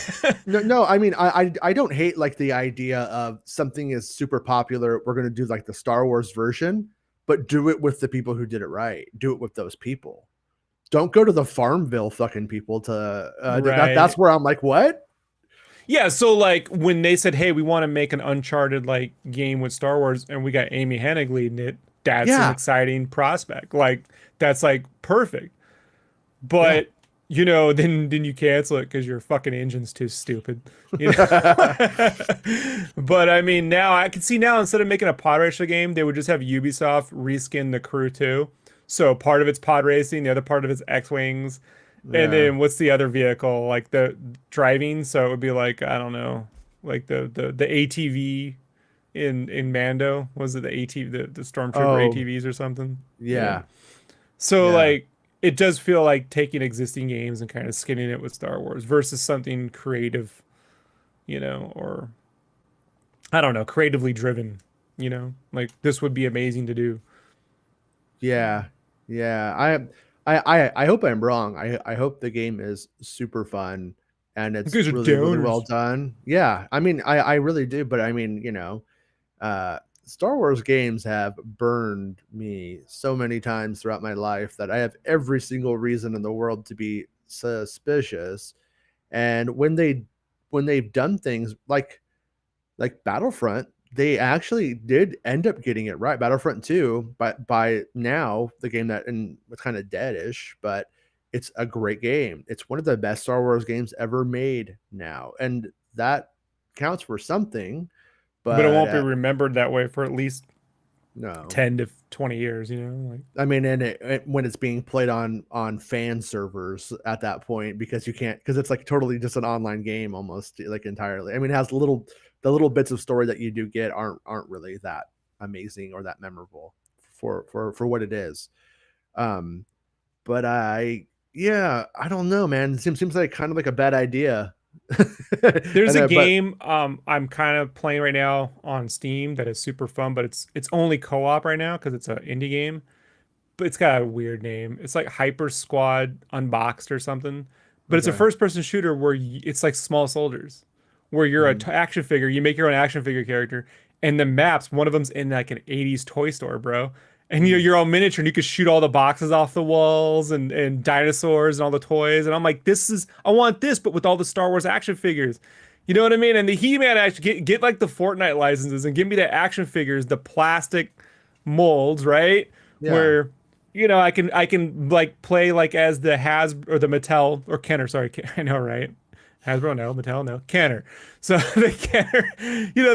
no. I mean, I don't hate like the idea of something is super popular. We're gonna do like the Star Wars version, but do it with the people who did it right. Do it with those people. Don't go to the Farmville fucking people to that's right. where I'm like, what? Yeah, so like when they said, "Hey, we want to make an Uncharted like game with Star Wars," and we got Amy Hennig leading it, that's an Yeah, exciting prospect. Like that's like perfect. yeah. But then you cancel it because your fucking engine's too stupid. But I mean, now I can see now instead of making a pod racer game, they would just have Ubisoft reskin the Crew 2. So part of it's pod racing, the other part of it's X-wings, and Yeah. then what's the other vehicle? Like the driving. So it would be like, I don't know, like the ATV in Mando. Was it the ATV, the Stormtrooper Oh, ATVs or something? Yeah. yeah. So Yeah. like it does feel like taking existing games and kind of skinning it with Star Wars versus something creative, or I don't know, creatively driven, like this would be amazing to do. Yeah. Yeah. I hope I'm wrong. I hope the game is super fun and You it's guys are really, really well downers. done. Yeah. I mean, I really do, but I mean, Star Wars games have burned me so many times throughout my life that I have every single reason in the world to be suspicious. And when they've done things like Battlefront, they actually did end up getting it right. Battlefront 2, but by now the game that and was kind of deadish, but it's a great game. It's one of the best Star Wars games ever made now, and that counts for something. But it But won't be remembered that way for at least no, 10 to 20 years, like I mean, and when it's being played on fan servers at that point, because you can't, because it's like totally just an online game almost like entirely. I mean, it has the little bits of story that you do get aren't really that amazing or that memorable for what it is. Um, but yeah, I don't know, man. It seems like kind of like a bad idea. there's and a but game I'm kind of playing right now on Steam that is super fun, but it's only co-op right now because it's an indie game. But it's got a weird name. It's like Hyper Squad Unboxed or something. But it's a okay, first person shooter where it's like Small Soldiers, where you're a mm, action figure. You make your own action figure character, and the maps, one of them's in like an 80s toy store, bro. And you're all miniature and you could shoot all the boxes off the walls and dinosaurs and all the toys. And I'm like, I want this, but with all the Star Wars action figures. You know what I mean? And the He-Man action, get like the Fortnite licenses and give me the action figures, the plastic molds, right? Yeah. Where, I can like play like as the or the Mattel or Kenner, sorry, I know, right? Hasbro, no. Mattel, no. Kenner. So the Kenner,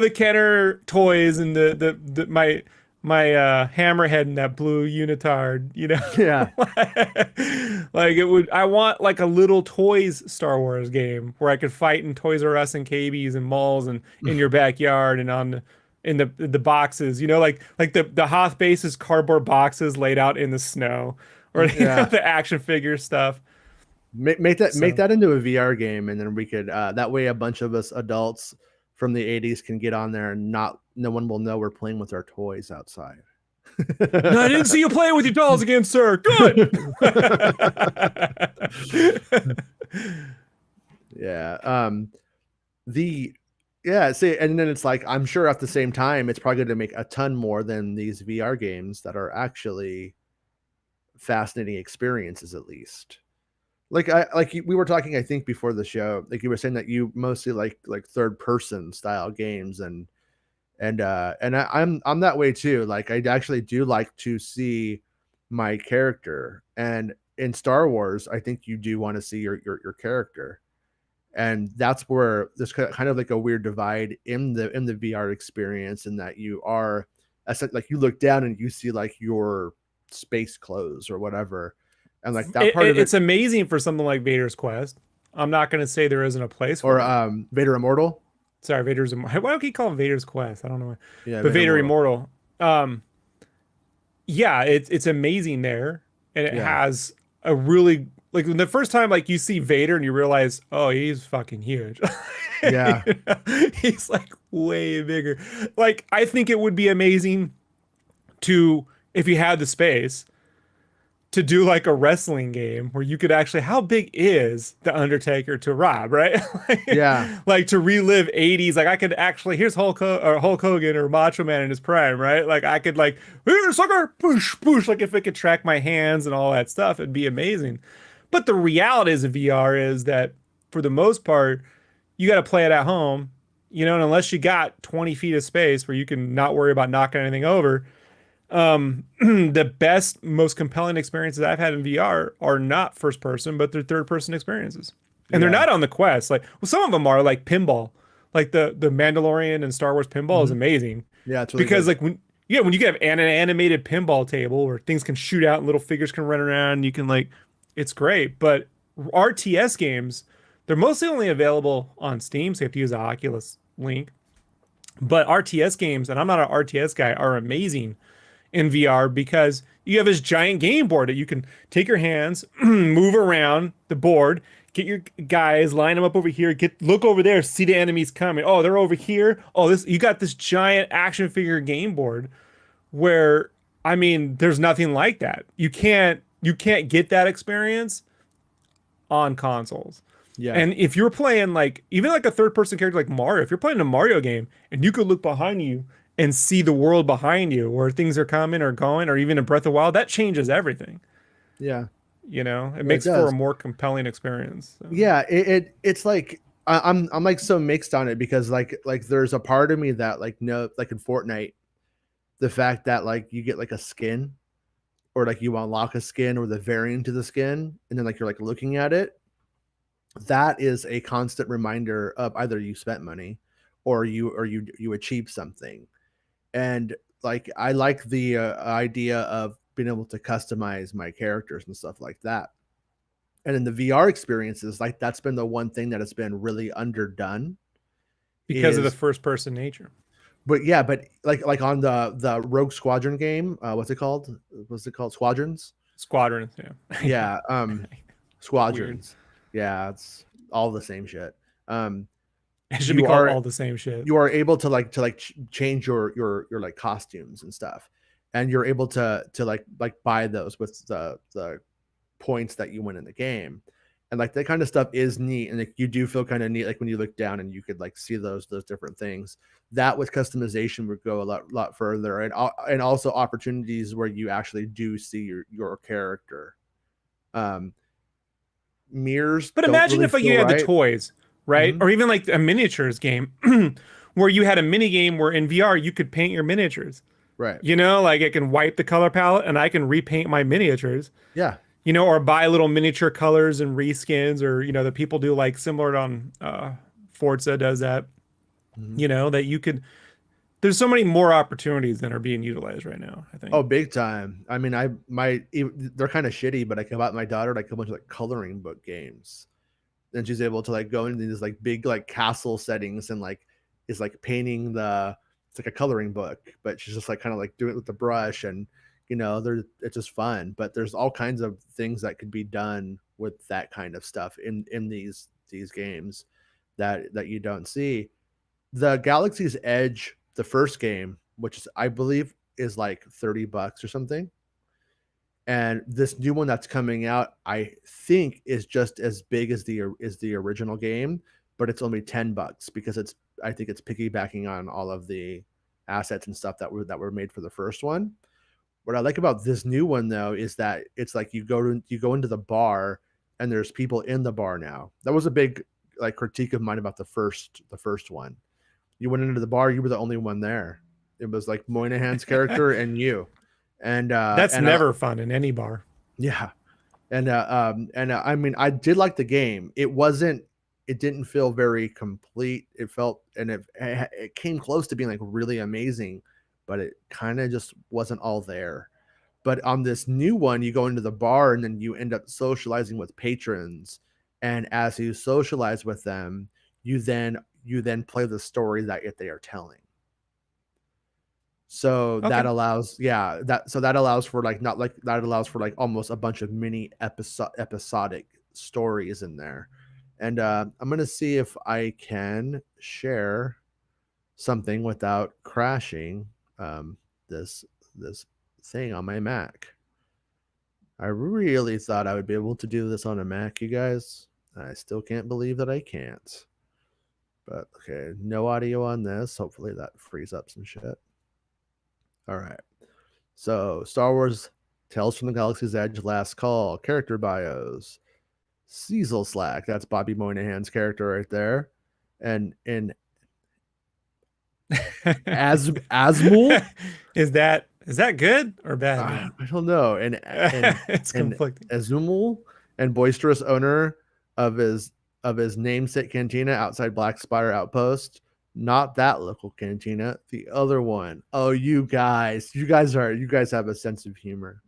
the Kenner toys and my hammerhead and that blue unitard, Yeah. like I want like a little toys Star Wars game where I could fight in Toys R Us and KB's and malls and in your backyard and in the boxes, like the Hoth bases cardboard boxes laid out in the snow, or Yeah. the action figure stuff. Make that into a VR game, and then we could that way a bunch of us adults from the 80s can get on there and no one will know we're playing with our toys outside. No, I didn't see you playing with your dolls again, sir. Good. Yeah. See, and then it's like, I'm sure at the same time it's probably going to make a ton more than these VR games that are actually fascinating experiences, at least. We were talking, I think, before the show, like you were saying that you mostly like third person style games, and I'm that way too. Like, I actually do like to see my character, and in Star Wars, I think you do want to see your character, and that's where there's kind of like a weird divide in the VR experience, in that you are like, you look down and you see like your space clothes or whatever. And like that part of it's amazing for something like Vader's Quest. I'm not going to say there isn't a place for or Vader Immortal. Sorry, Vader's Immortal. Why don't you call him Vader's Quest? I don't know why. Yeah, But Vader Immortal. Yeah, it's amazing there, and it has a really, like, the first time like you see Vader and you realize, oh, he's fucking huge. Yeah. He's like way bigger. Like, I think it would be amazing to, if you had the space, to do like a wrestling game where you could actually, how big is the Undertaker to Rob, right? Yeah. Like, to relive 80s, like I could actually, here's Hulk Hogan or Macho Man in his prime, right? Like, I could like, here, sucker, push, push. Like, if it could track my hands and all that stuff, it'd be amazing. But the reality is of VR is that for the most part, you got to play it at home, and unless you got 20 feet of space where you can not worry about knocking anything over. The best, most compelling experiences I've had in VR are not first person, but they're third person experiences. And they're not on the Quest. Like, well, some of them are like pinball, like the Mandalorian and Star Wars pinball is amazing. Yeah, it's really because good. like when you can have an animated pinball table where things can shoot out and little figures can run around, and you can like, it's great. But RTS games, they're mostly only available on Steam, so you have to use the Oculus Link. But RTS games, and I'm not an RTS guy, are amazing in VR because you have this giant game board that you can take your hands, move around the board, get your guys, line them up over here, look over there, see the enemies coming. Oh, they're over here. Oh, you got this giant action figure game board where, I mean, there's nothing like that. You can't get that experience on consoles. Yeah. And if you're playing like, even like a third person character like Mario, if you're playing a Mario game and you could look behind you and see the world behind you where things are coming or going, or even in Breath of the Wild, that changes everything. Yeah. It makes for a more compelling experience. So. Yeah. It's like, I'm like so mixed on it, because like there's a part of me that like, no, like in Fortnite, the fact that like you get like a skin, or like you unlock a skin or the variant of the skin, and then like you're like looking at it, that is a constant reminder of either you spent money or you achieved something. And like, I like the idea of being able to customize my characters and stuff like that. And in the VR experiences, like, that's been the one thing that has been really underdone because of the first person nature. But yeah, but like on the Rogue Squadron game, what's it called? Squadrons? Squadrons, yeah. Yeah, Squadrons. Yeah, it's all the same shit. It should be called all the same shit. You are able to change your like costumes and stuff, and you're able to like buy those with the points that you win in the game. And like that kind of stuff is neat, and like you do feel kind of neat, like when you look down and you could like see those different things. That with customization would go a lot further, and also opportunities where you actually do see your character. Um, Mirrors But don't imagine really if like feel you had the right. toys, right? Mm-hmm. Or even like a miniatures game where you had a mini game where in VR you could paint your miniatures. Right. You know, like it can wipe the color palette and I can repaint my miniatures. Yeah. You know, or buy little miniature colors and reskins, or you know, the people do like similar on Forza does that. Mm-hmm. You know, that you could. There's so many more opportunities than are being utilized right now, I think. Oh, big time. I mean, they're kind of shitty, but I can buy my daughter like a bunch of like coloring book games. And she's able to like go into these like big like castle settings and like is like painting it's like a coloring book, but she's just like kind of like doing it with the brush, and it's just fun. But there's all kinds of things that could be done with that kind of stuff in these games that you don't see. The Galaxy's Edge, the first game, which is I believe is like $30 or something. And this new one that's coming out, I think, is just as big as the original game, but it's only $10 because I think it's piggybacking on all of the assets and stuff that were made for the first one. What I like about this new one though is that it's like you go into the bar and there's people in the bar now. That was a big like critique of mine about the first one. You went into the bar, you were the only one there. It was like Moynihan's character and you. And That's never fun in any bar. yeah, and I mean, I did like the game. It didn't feel very complete. It felt, and it came close to being like really amazing, but it kind of just wasn't all there. But on this new one, you go into the bar and then you end up socializing with patrons, and as you socialize with them, you then play the story that they are telling. So that Okay. allows, yeah, that allows for like not like that allows for like almost a bunch of mini episodic stories in there. And I'm gonna see if I can share something without crashing this this thing on my Mac. I really thought I would be able to do this on a Mac, you guys. I still can't believe that I can't. But okay, no audio on this. Hopefully that frees up some shit. All right. So, Star Wars Tales from the Galaxy's Edge, Last Call, character bios. Cecil Slack, that's Bobby Moynihan's character right there. And in Asmul, is that good or bad, I man? don't know. It's And conflicting. Azumul, and boisterous owner of his namesake cantina outside Black Spire Outpost. Not that local cantina, the other one. Oh, you guys have a sense of humor.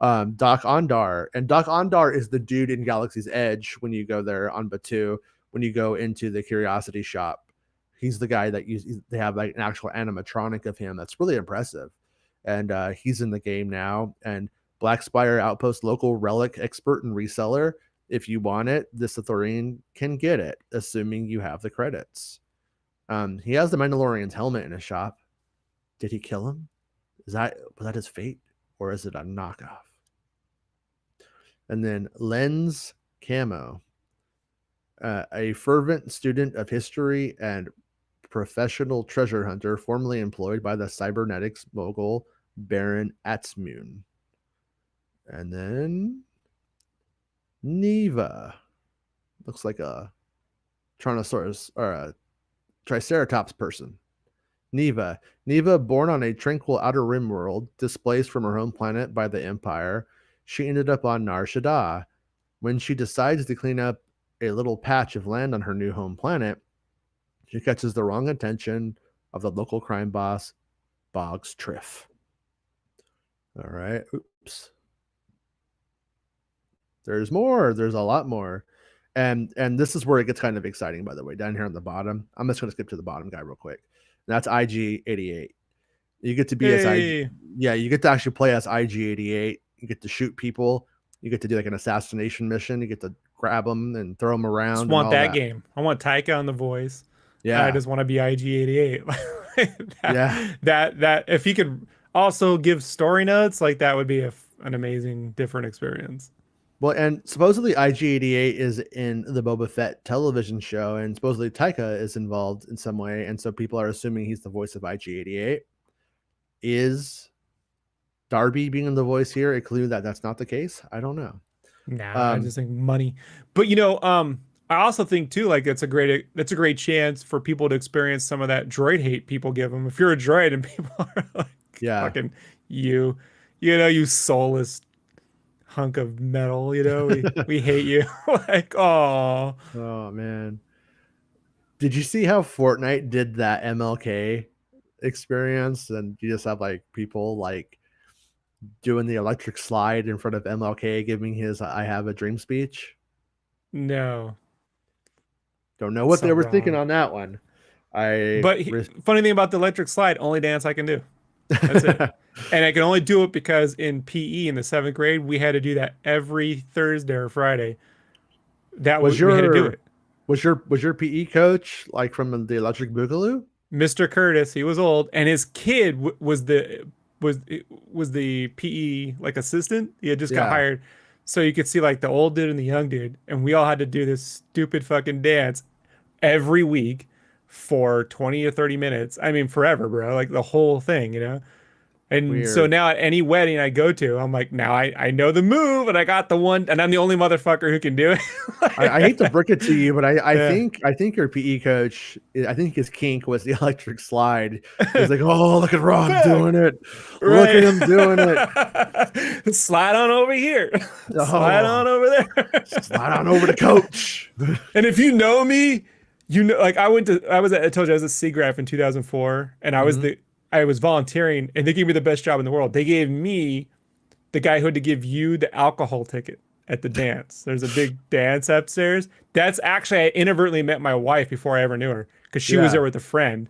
Doc Ondar, and Doc Ondar is the dude in Galaxy's Edge when you go there on Batu. When you go into the Curiosity Shop, he's the guy that they have like an actual animatronic of him that's really impressive, and he's in the game now. And Black Spire Outpost local relic expert and reseller. If you want it, this Ithorian can get it, assuming you have the credits. He has the Mandalorian's helmet in his shop. Did he kill him? Was that his fate, or is it a knockoff? And then Lens Camo, a fervent student of history and professional treasure hunter, formerly employed by the cybernetics mogul Baron Atzmune. And then Neva, looks like a Tyrannosaurus or a Triceratops person. Neva, born on a tranquil outer rim world, displaced from her home planet by the Empire, she ended up on Nar Shaddaa. When she decides to clean up a little patch of land on her new home planet, she catches the wrong attention of the local crime boss, Boggs Triff. All right. Oops. There's more. There's a lot more. And this is where it gets kind of exciting, by the way, down here on the bottom. I'm just going to skip to the bottom guy real quick. And that's IG-88. You get to be as Hey, yeah, you get to actually play as IG-88. You get to shoot people. You get to do like an assassination mission. You get to grab them and throw them just around and want all that that. game. I want Taika on the voice. I Yeah. just want to be IG-88. Yeah. That if he could also give story notes, like that would be an amazing different experience. Well, and supposedly IG-88 is in the Boba Fett television show, and supposedly Taika is involved in some way, and so people are assuming he's the voice of IG-88. Is Darby being the voice here a clue that that's not the case? I don't know. Nah, I just think money. But you know, I also think too, like that's a great chance for people to experience some of that droid hate people give them. If you're a droid and people are like, Yeah. fucking you know, you soulless hunk of metal, you know, we hate you. Like, oh Man. Did you see how Fortnite did that MLK experience? And you just have like people like doing the electric slide in front of MLK giving his I have a dream speech. no. Don't know what So they were thinking wrong. on that one. Funny thing about the electric slide, only dance I can do. That's it. And I can only do it because in PE in the 7th grade, we had to do that every Thursday or Friday. We had to do it. Was your PE coach like from the Electric Boogaloo? Mr. Curtis, he was old, and his kid was the PE like assistant. He had just got hired, so you could see like the old dude and the young dude, and we all had to do this stupid fucking dance every week for 20 or 30 minutes. I mean, forever, bro. Like the whole thing, you know. And so Weird. now at any wedding I go to, I'm like, now I know the move, and I got the one, and I'm the only motherfucker who can do it. I hate to break it to you, but I Yeah. think your PE coach, I think his kink was the electric slide. He's like, oh, look at Rob doing it. Look at him doing it. Slide on over here. Slide on Oh, over there. slide on over to coach. And if you know me, you know, like I told you I was at SIGGRAPH in 2004, and I was volunteering, and they gave me the best job in the world. They gave me the guy who had to give you the alcohol ticket at the dance. There's a big dance upstairs. That's actually, I inadvertently met my wife before I ever knew her, because she was there with a friend,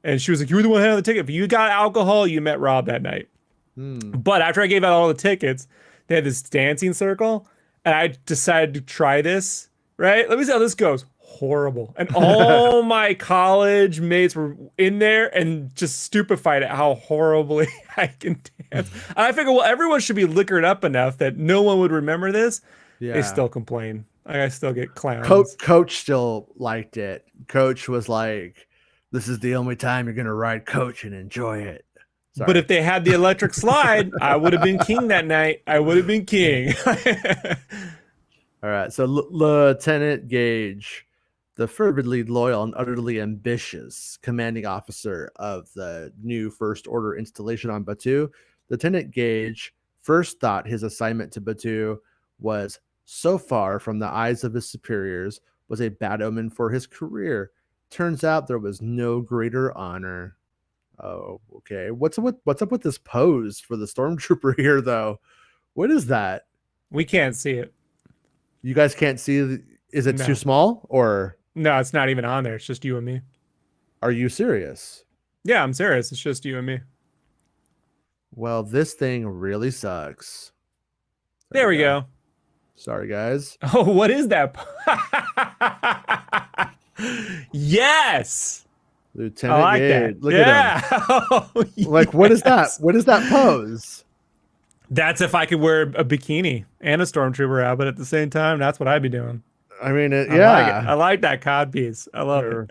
and she was like, "You were the one who had the ticket. If you got alcohol, you met Rob that night." But after I gave out all the tickets, they had this dancing circle, and I decided to try this. Right? Let me see how this goes. Horrible. And all my college mates were in there and just stupefied at how horribly I can dance. And I figured, well, everyone should be liquored up enough that no one would remember this. Yeah. They still complain. I still get clowns. Coach still liked it. Coach was like, this is the only time you're going to ride Coach and enjoy it. Sorry. But if they had the electric slide, I would have been king that night. I would have been king. All right. So Lieutenant Gage, the fervently loyal and utterly ambitious commanding officer of the new First Order installation on Batuu, Lieutenant Gage first thought his assignment to Batuu was so far from the eyes of his superiors was a bad omen for his career. Turns out there was no greater honor. Oh, okay. What's up with this pose for the stormtrooper here, though? What is that? We can't see it. You guys can't see. Is it too small, or no? It's not even on there. It's just you and me. Are you serious? Yeah, I'm serious. It's just you and me. Well, this thing really sucks. There we go. Sorry, guys. Oh, what is that? Yes. Lieutenant I like Gage. that. Look at him. Oh, like, what is that? What is that pose? That's if I could wear a bikini and a stormtrooper outfit at the same time. That's what I'd be doing. I mean, I like that cod piece. I love it.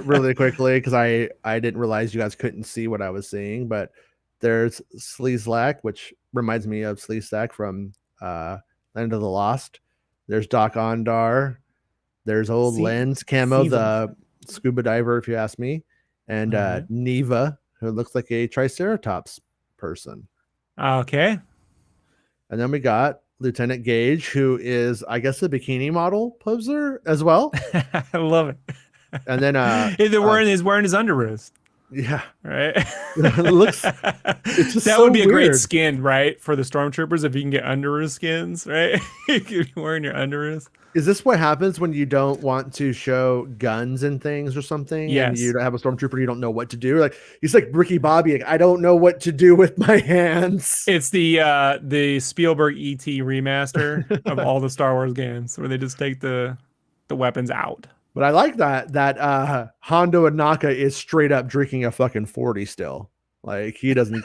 Really quickly, because I didn't realize you guys couldn't see what I was seeing, but there's Sleazak, which reminds me of Sleazak from Land of the Lost. There's Doc Ondar. There's old Lens Camo, the scuba diver, if you ask me, and Neva, who looks like a Triceratops person. Okay. And then we got Lieutenant Gage, who is, I guess, a bikini model poser as well. I love it. And then he's wearing his underoos. Yeah. Right. It looks. It's just that so would be a weird. great skin, right, for the stormtroopers if you can get underoos skins, right? You could be wearing your underoos. Is this what happens when you don't want to show guns and things or something? Yes. And you don't have a stormtrooper, you don't know what to do. Like he's like Ricky Bobby. Like, I don't know what to do with my hands. It's the Spielberg ET remaster of all the Star Wars games where they just take the weapons out. But I like that Hondo Anaka is straight up drinking a fucking 40 still. Like he doesn't.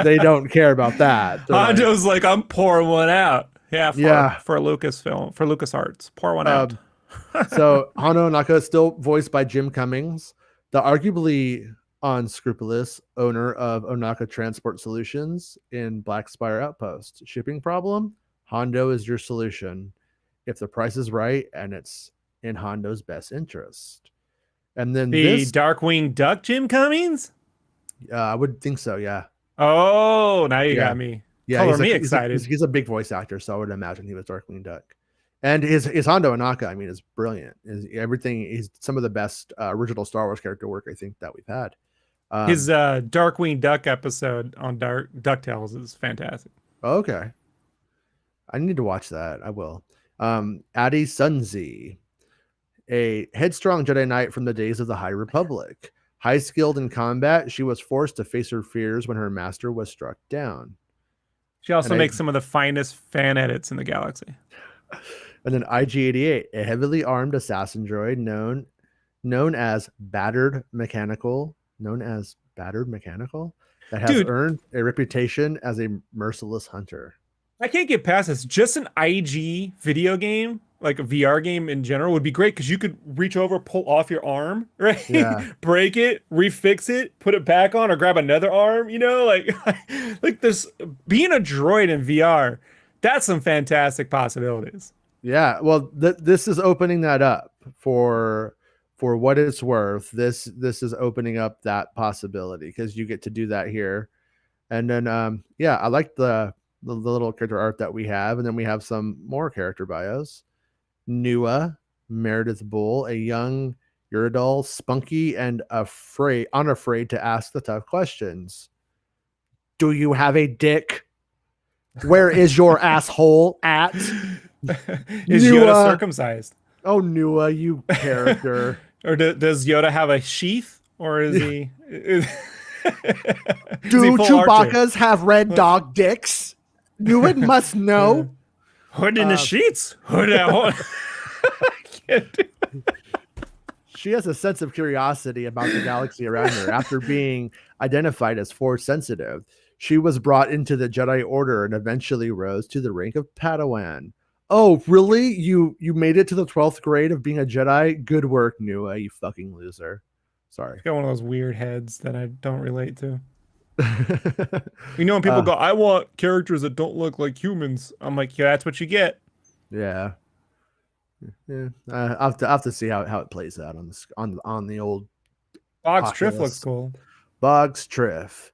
they don't care about that. Hondo's like, I'm pouring one out. Yeah, Yeah. for Lucasfilm, for LucasArts. Pour one out. So Hondo Ohnaka is still voiced by Jim Cummings, the arguably unscrupulous owner of Ohnaka Transport Solutions in Black Spire Outpost. Shipping problem? Hondo is your solution if the price is right and it's in Hondo's best interest. And then The this, Darkwing Duck Jim Cummings? I would think so, yeah. Oh, now you Yeah. got me. Yeah, Color me excited. He's a big voice actor, so I would imagine he was Darkwing Duck. And his Hondo Ohnaka, I mean, is brilliant. He's some of the best original Star Wars character work I think that we've had. His Darkwing Duck episode on DuckTales is fantastic. Okay, I need to watch that. I will. Addie Sunzi, a headstrong Jedi Knight from the days of the High Republic. High skilled in combat, she was forced to face her fears when her master was struck down. She also makes some of the finest fan edits in the galaxy. And then IG-88, a heavily armed assassin droid known as Battered Mechanical, that has earned a reputation as a merciless hunter. I can't get past this. Just an IG video game, like a VR game in general, would be great because you could reach over, pull off your arm, right? Yeah. Break it, refix it, put it back on, or grab another arm. You know, like this being a droid in VR. That's some fantastic possibilities. Yeah, well, this is opening that up for what it's worth. This is opening up that possibility because you get to do that here. And then I like the little character art that we have, and then we have some more character bios. Nua Meredith Bull, a young Uridol, spunky and unafraid to ask the tough questions. Do you have a dick? Where is your asshole at? Is Yoda circumcised? Oh, Nua, you character. Or does Yoda have a sheath? Or is he... Do Chewbacca's have red dog dicks? Nua must know. Hood in the sheets? Hood at home. She has a sense of curiosity about the galaxy around her after being identified as Force sensitive. She was brought into the Jedi Order and eventually rose to the rank of Padawan. Oh, really? You made it to the 12th grade of being a Jedi? Good work, Nua, you fucking loser. Sorry. Got one of those weird heads that I don't relate to. You know when people go, I want characters that don't look like humans. I'm like, yeah, that's what you get. Yeah. Yeah. I'll have to see how it plays out on the old Boggs Triff looks cool. Boggs Triff,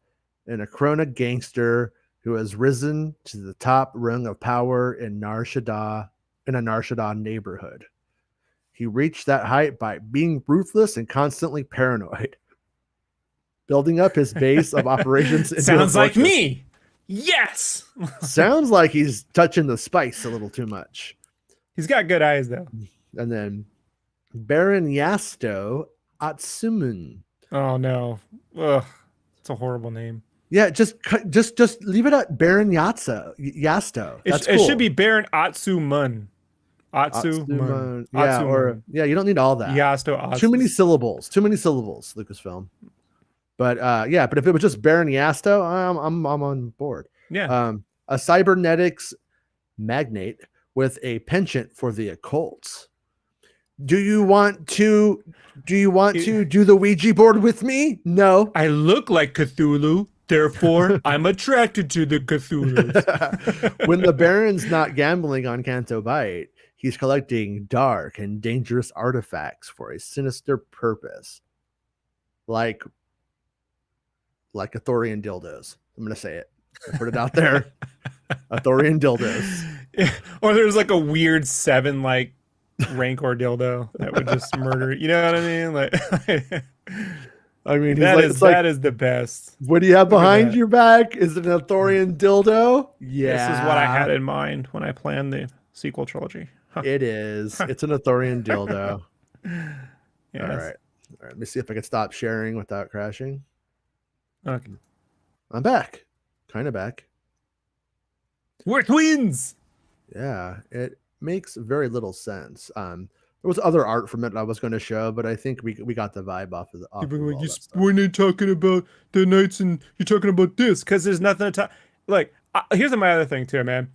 an Akrona gangster who has risen to the top rung of power in a Nar Shaddaa neighborhood. He reached that height by being ruthless and constantly paranoid, building up his base of operations. Sounds like me. Yes. Sounds like he's touching the spice a little too much. He's got good eyes, though. And then Baron Yasto Atsumun. Oh, no. Ugh. It's a horrible name. Yeah, just leave it at Baron Yasto. That's cool. It should be Baron Atsumun. Atsumun. Yeah, Atsumun. you don't need all that. Yasto Atsumun. Too many syllables, Lucasfilm. But but if it was just Baron Yasto, I'm on board. Yeah. A cybernetics magnate with a penchant for the occult. Do you want to do the Ouija board with me? No. I look like Cthulhu, therefore I'm attracted to the Cthulhus. When the Baron's not gambling on Canto Bight, he's collecting dark and dangerous artifacts for a sinister purpose. Like Athorian dildos. I'm gonna say it. I put it out there. Athorian dildos. Or there's like a weird 7 like Rancor dildo that would just murder. You know what I mean? That is the best. What do you have behind your back? Is it an Athorian dildo? Yeah. This is what I had in mind when I planned the sequel trilogy. Huh. It is. It's an Athorian dildo. Yes. All right. Let me see if I can stop sharing without crashing. Okay. I'm back. Kind of back. We're twins. Yeah. It makes very little sense. There was other art from it I was going to show, but I think we got the vibe off of when you're talking about the knights and you're talking about this, because there's nothing to talk. Like, here's my other thing too, man.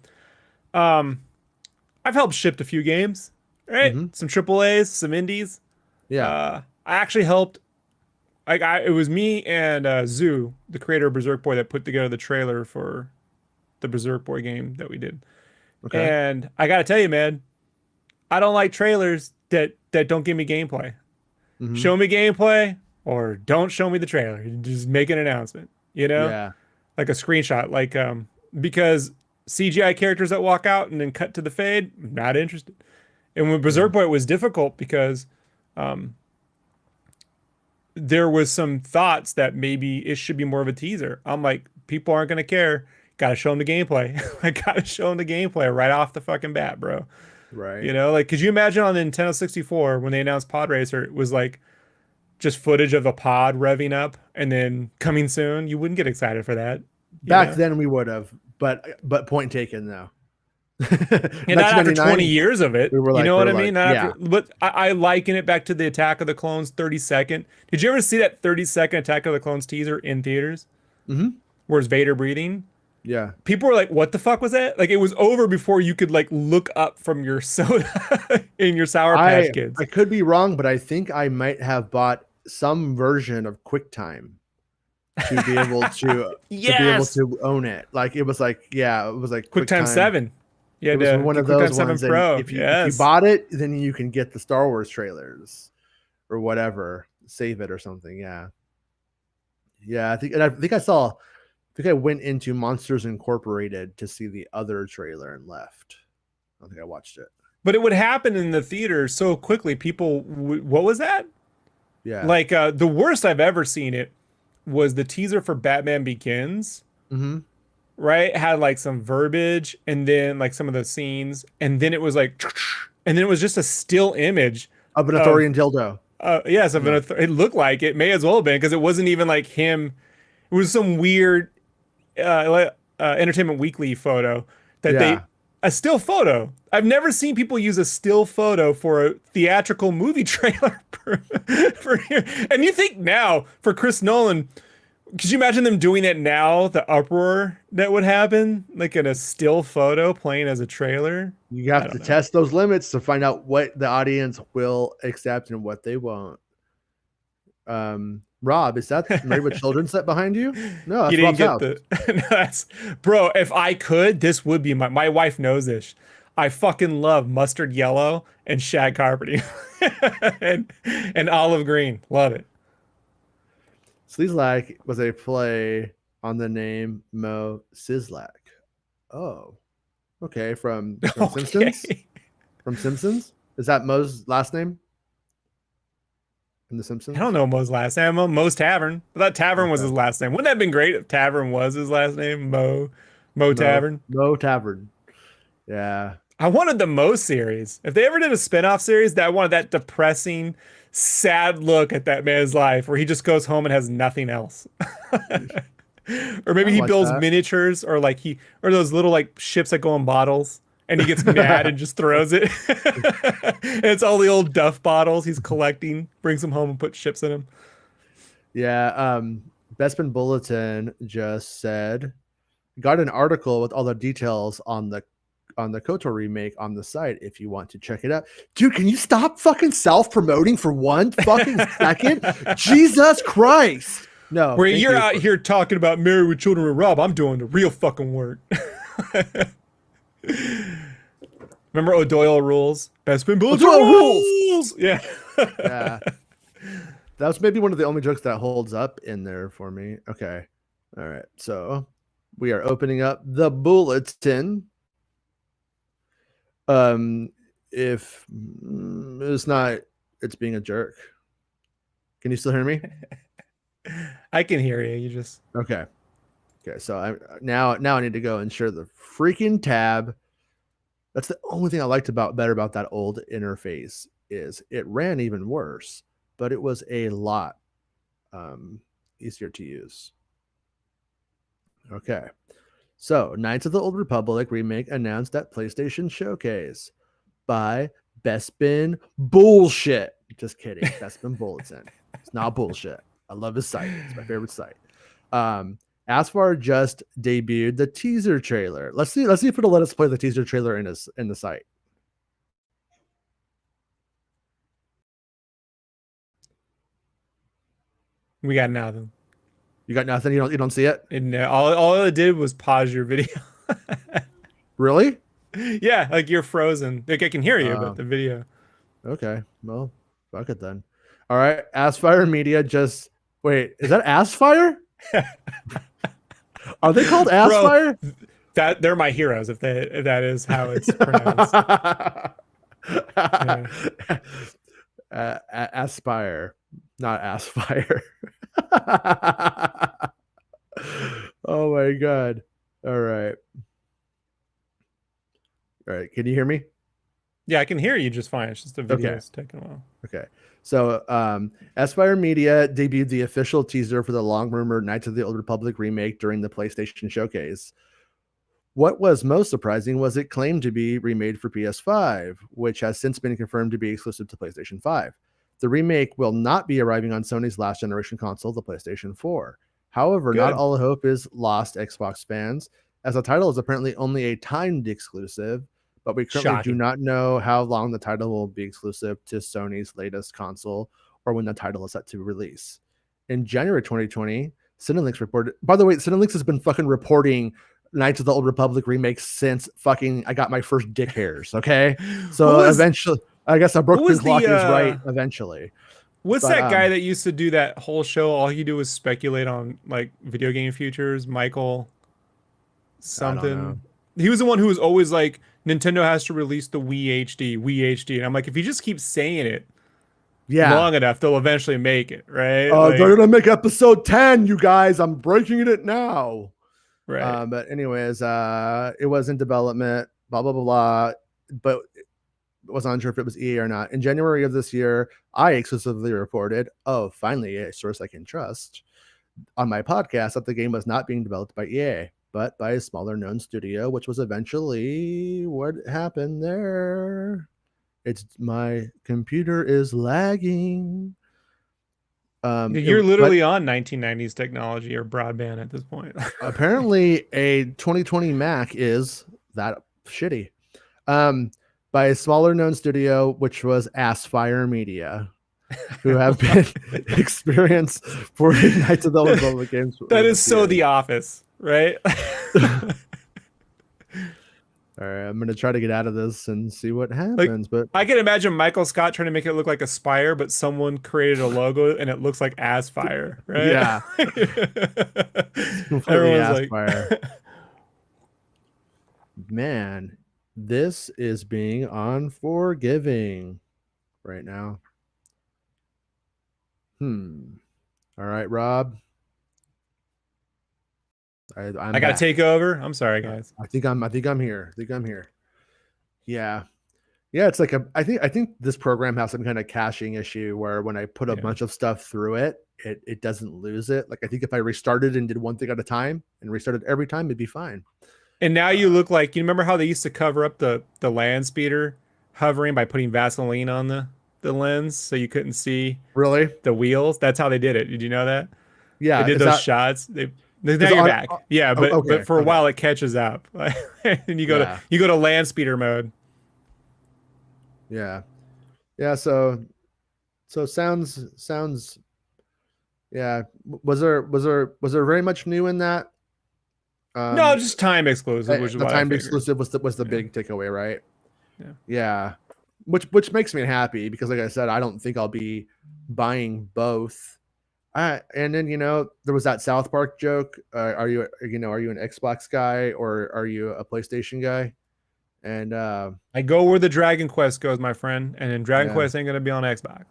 I've helped shipped a few games, right? Mm-hmm. Some triple A's, some indies. Yeah. I actually helped. It was me and Zoo, the creator of Berserk Boy, that put together the trailer for the Berserk Boy game that we did. Okay. And I gotta tell you, man, I don't like trailers that don't give me gameplay. Mm-hmm. Show me gameplay or don't show me the trailer. Just make an announcement, Yeah. like a screenshot, because CGI characters that walk out and then cut to the fade, not interested. And with Yeah. Berserk Boy, it was difficult because there was some thoughts that maybe it should be more of a teaser. I'm like, people aren't gonna care. Got to show them the gameplay. I got to show them the gameplay right off the fucking bat, bro. Right. Like, could you imagine on the Nintendo 64 when they announced Pod Racer, it was like just footage of a pod revving up and then coming soon? You wouldn't get excited for that. Back then we would have, but point taken though. And not after 20 years of it. We were You like, know what I we're mean? like, Not after, but I liken it back to the Attack of the Clones 30-second. Did you ever see that 30-second Attack of the Clones teaser in theaters? Mm-hmm. Where's Vader breathing? Yeah. People were like, what the fuck was that? Like, it was over before you could like look up from your soda in your Sour Patch Kids. I could be wrong, but I think I might have bought some version of QuickTime to be able to Yes! to own it. Like it was like QuickTime 7. Yeah, it was one of QuickTime those 7 ones. Pro. And if you bought it, then you can get the Star Wars trailers or whatever, save it or something. Yeah, yeah. I think I went into Monsters Incorporated to see the other trailer and left. I don't think I watched it. But it would happen in the theater so quickly. People, what was that? Yeah, Like the worst I've ever seen it was the teaser for Batman Begins. Mm-hmm. Right? It had like some verbiage and then like some of the scenes, and then it was like, and then it was just a still image of an Arthurian dildo. Yes, it looked like it may as well have been because it wasn't even like him. It was some weird Entertainment Weekly photo that a still photo. I've never seen people use a still photo for a theatrical movie trailer and you think now for Chris Nolan, could you imagine them doing that now? The uproar that would happen, like in a still photo playing as a trailer. You have to test those limits to find out what the audience will accept and what they won't. Rob, is that Married with Children set behind you? No, that's you didn't Rob's get house. no, that's bro. If I could, this would be my wife knows this. I fucking love mustard yellow and shag carpeting and olive green. Love it. Sleazlak was a play on the name Mo Sizlak. Oh, okay. From Simpsons? From Simpsons? Is that Mo's last name? In The Simpsons? I don't know Mo's last name. Mo's Tavern. I thought Tavern was his last name. Wouldn't that have been great if Tavern was his last name? Mo Tavern. Mo Tavern. Yeah. I wanted the Mo series. If they ever did a spinoff series, I wanted that depressing, sad look at that man's life where he just goes home and has nothing else. Or maybe he builds miniatures or those little like ships that go in bottles and he gets mad and just throws it. And it's all the old Duff bottles he's collecting, brings them home and puts ships in them. Yeah. Bespin Bulletin just said, got an article with all the details on the KOTOR remake on the site if you want to check it out. Dude, can you stop fucking self-promoting for one fucking second? Jesus Christ. No. Where you're out here talking about Married with Children with Rob, I'm doing the real fucking work. Remember O'Doyle rules? Bespin Bulletin rules! Yeah. Yeah. That was maybe one of the only jokes that holds up in there for me. Okay. All right. So we are opening up the bulletin. If it's not, it's being a jerk. Can you still hear me? I can hear you. You just okay. So now I need to go and share the freaking tab. That's the only thing I liked better about that old interface is it ran even worse, but it was a lot easier to use. Okay. So, Knights of the Old Republic remake announced at PlayStation Showcase by Bespin Bullshit. Just kidding. Bespin Bulletin. It's not bullshit. I love his site. It's my favorite site. Asphar just debuted the teaser trailer. Let's see if it'll let us play the teaser trailer in the site. We got nothing. You got nothing? You don't see it? And all it did was pause your video. Really? Yeah, like you're frozen. Like I can hear you, but the video. Okay. Well, fuck it then. All right. Aspire Media just wait. Is that Aspire? Are they called Aspire? Bro, that they're my heroes. If that is how it's pronounced. Aspire, not Aspire. Oh my god. All right. Can you hear me? Yeah, I can hear you just fine. It's just the video's taking a while. Okay. So Aspire Media debuted the official teaser for the long-rumored Knights of the Old Republic remake during the PlayStation Showcase. What was most surprising was it claimed to be remade for PS5, which has since been confirmed to be exclusive to PlayStation 5. The remake will not be arriving on Sony's last generation console, the PlayStation 4. However, not all hope is lost, Xbox fans, as the title is apparently only a timed exclusive, but we currently do not know how long the title will be exclusive to Sony's latest console or when the title is set to release. In January 2020, Cinelinx reported, by the way, Cinelinx has been fucking reporting Knights of the Old Republic remakes since fucking I got my first dick hairs, okay? So eventually, I guess a Brooklyn clock is right eventually. What's that guy that used to do that whole show? All he do was speculate on like video game futures. Michael something. He was the one who was always like, Nintendo has to release the Wii HD. And I'm like, if you just keep saying it long enough, they'll eventually make it, right? They're gonna make episode 10, you guys. I'm breaking it now. Right. But anyways, it was in development, blah, blah, blah, blah. But wasn't unsure if it was EA or not. In January of this year, I exclusively reported, finally a source I can trust, on my podcast that the game was not being developed by EA, but by a smaller known studio, which was eventually what happened there. My computer is lagging. You're literally on 1990s technology or broadband at this point. Apparently, a 2020 Mac is that shitty. By a smaller known studio, which was Aspire Media, who have been experienced for Knights of the Old Republic games. That is so The Office, right? All right, I'm gonna try to get out of this and see what happens. But I can imagine Michael Scott trying to make it look like Aspire, but someone created a logo and it looks like Aspire, right? Yeah, everyone's Aspire. Like, man, this is being unforgiving right now. All right, Rob. I gotta take over. I'm sorry, guys. I think I'm here. Yeah. It's like I think this program has some kind of caching issue where when I put a bunch of stuff through it, it doesn't lose it. Like I think if I restarted and did one thing at a time and restarted every time, it'd be fine. And now you look like, you remember how they used to cover up the land speeder hovering by putting Vaseline on the lens so you couldn't see the wheels? That's how they did it. Did you know that? Yeah, they did those shots. Now you're back. Yeah, but for a while it catches up. And you go to land speeder mode. Yeah. So sounds. Yeah. Was there very much new in that? No, just time exclusive. Which is the time exclusive was the big takeaway, right? Yeah. Which makes me happy because, like I said, I don't think I'll be buying both. And then there was that South Park joke. Are you an Xbox guy or are you a PlayStation guy? And I go where the Dragon Quest goes, my friend. And then Dragon Quest ain't gonna be on Xbox.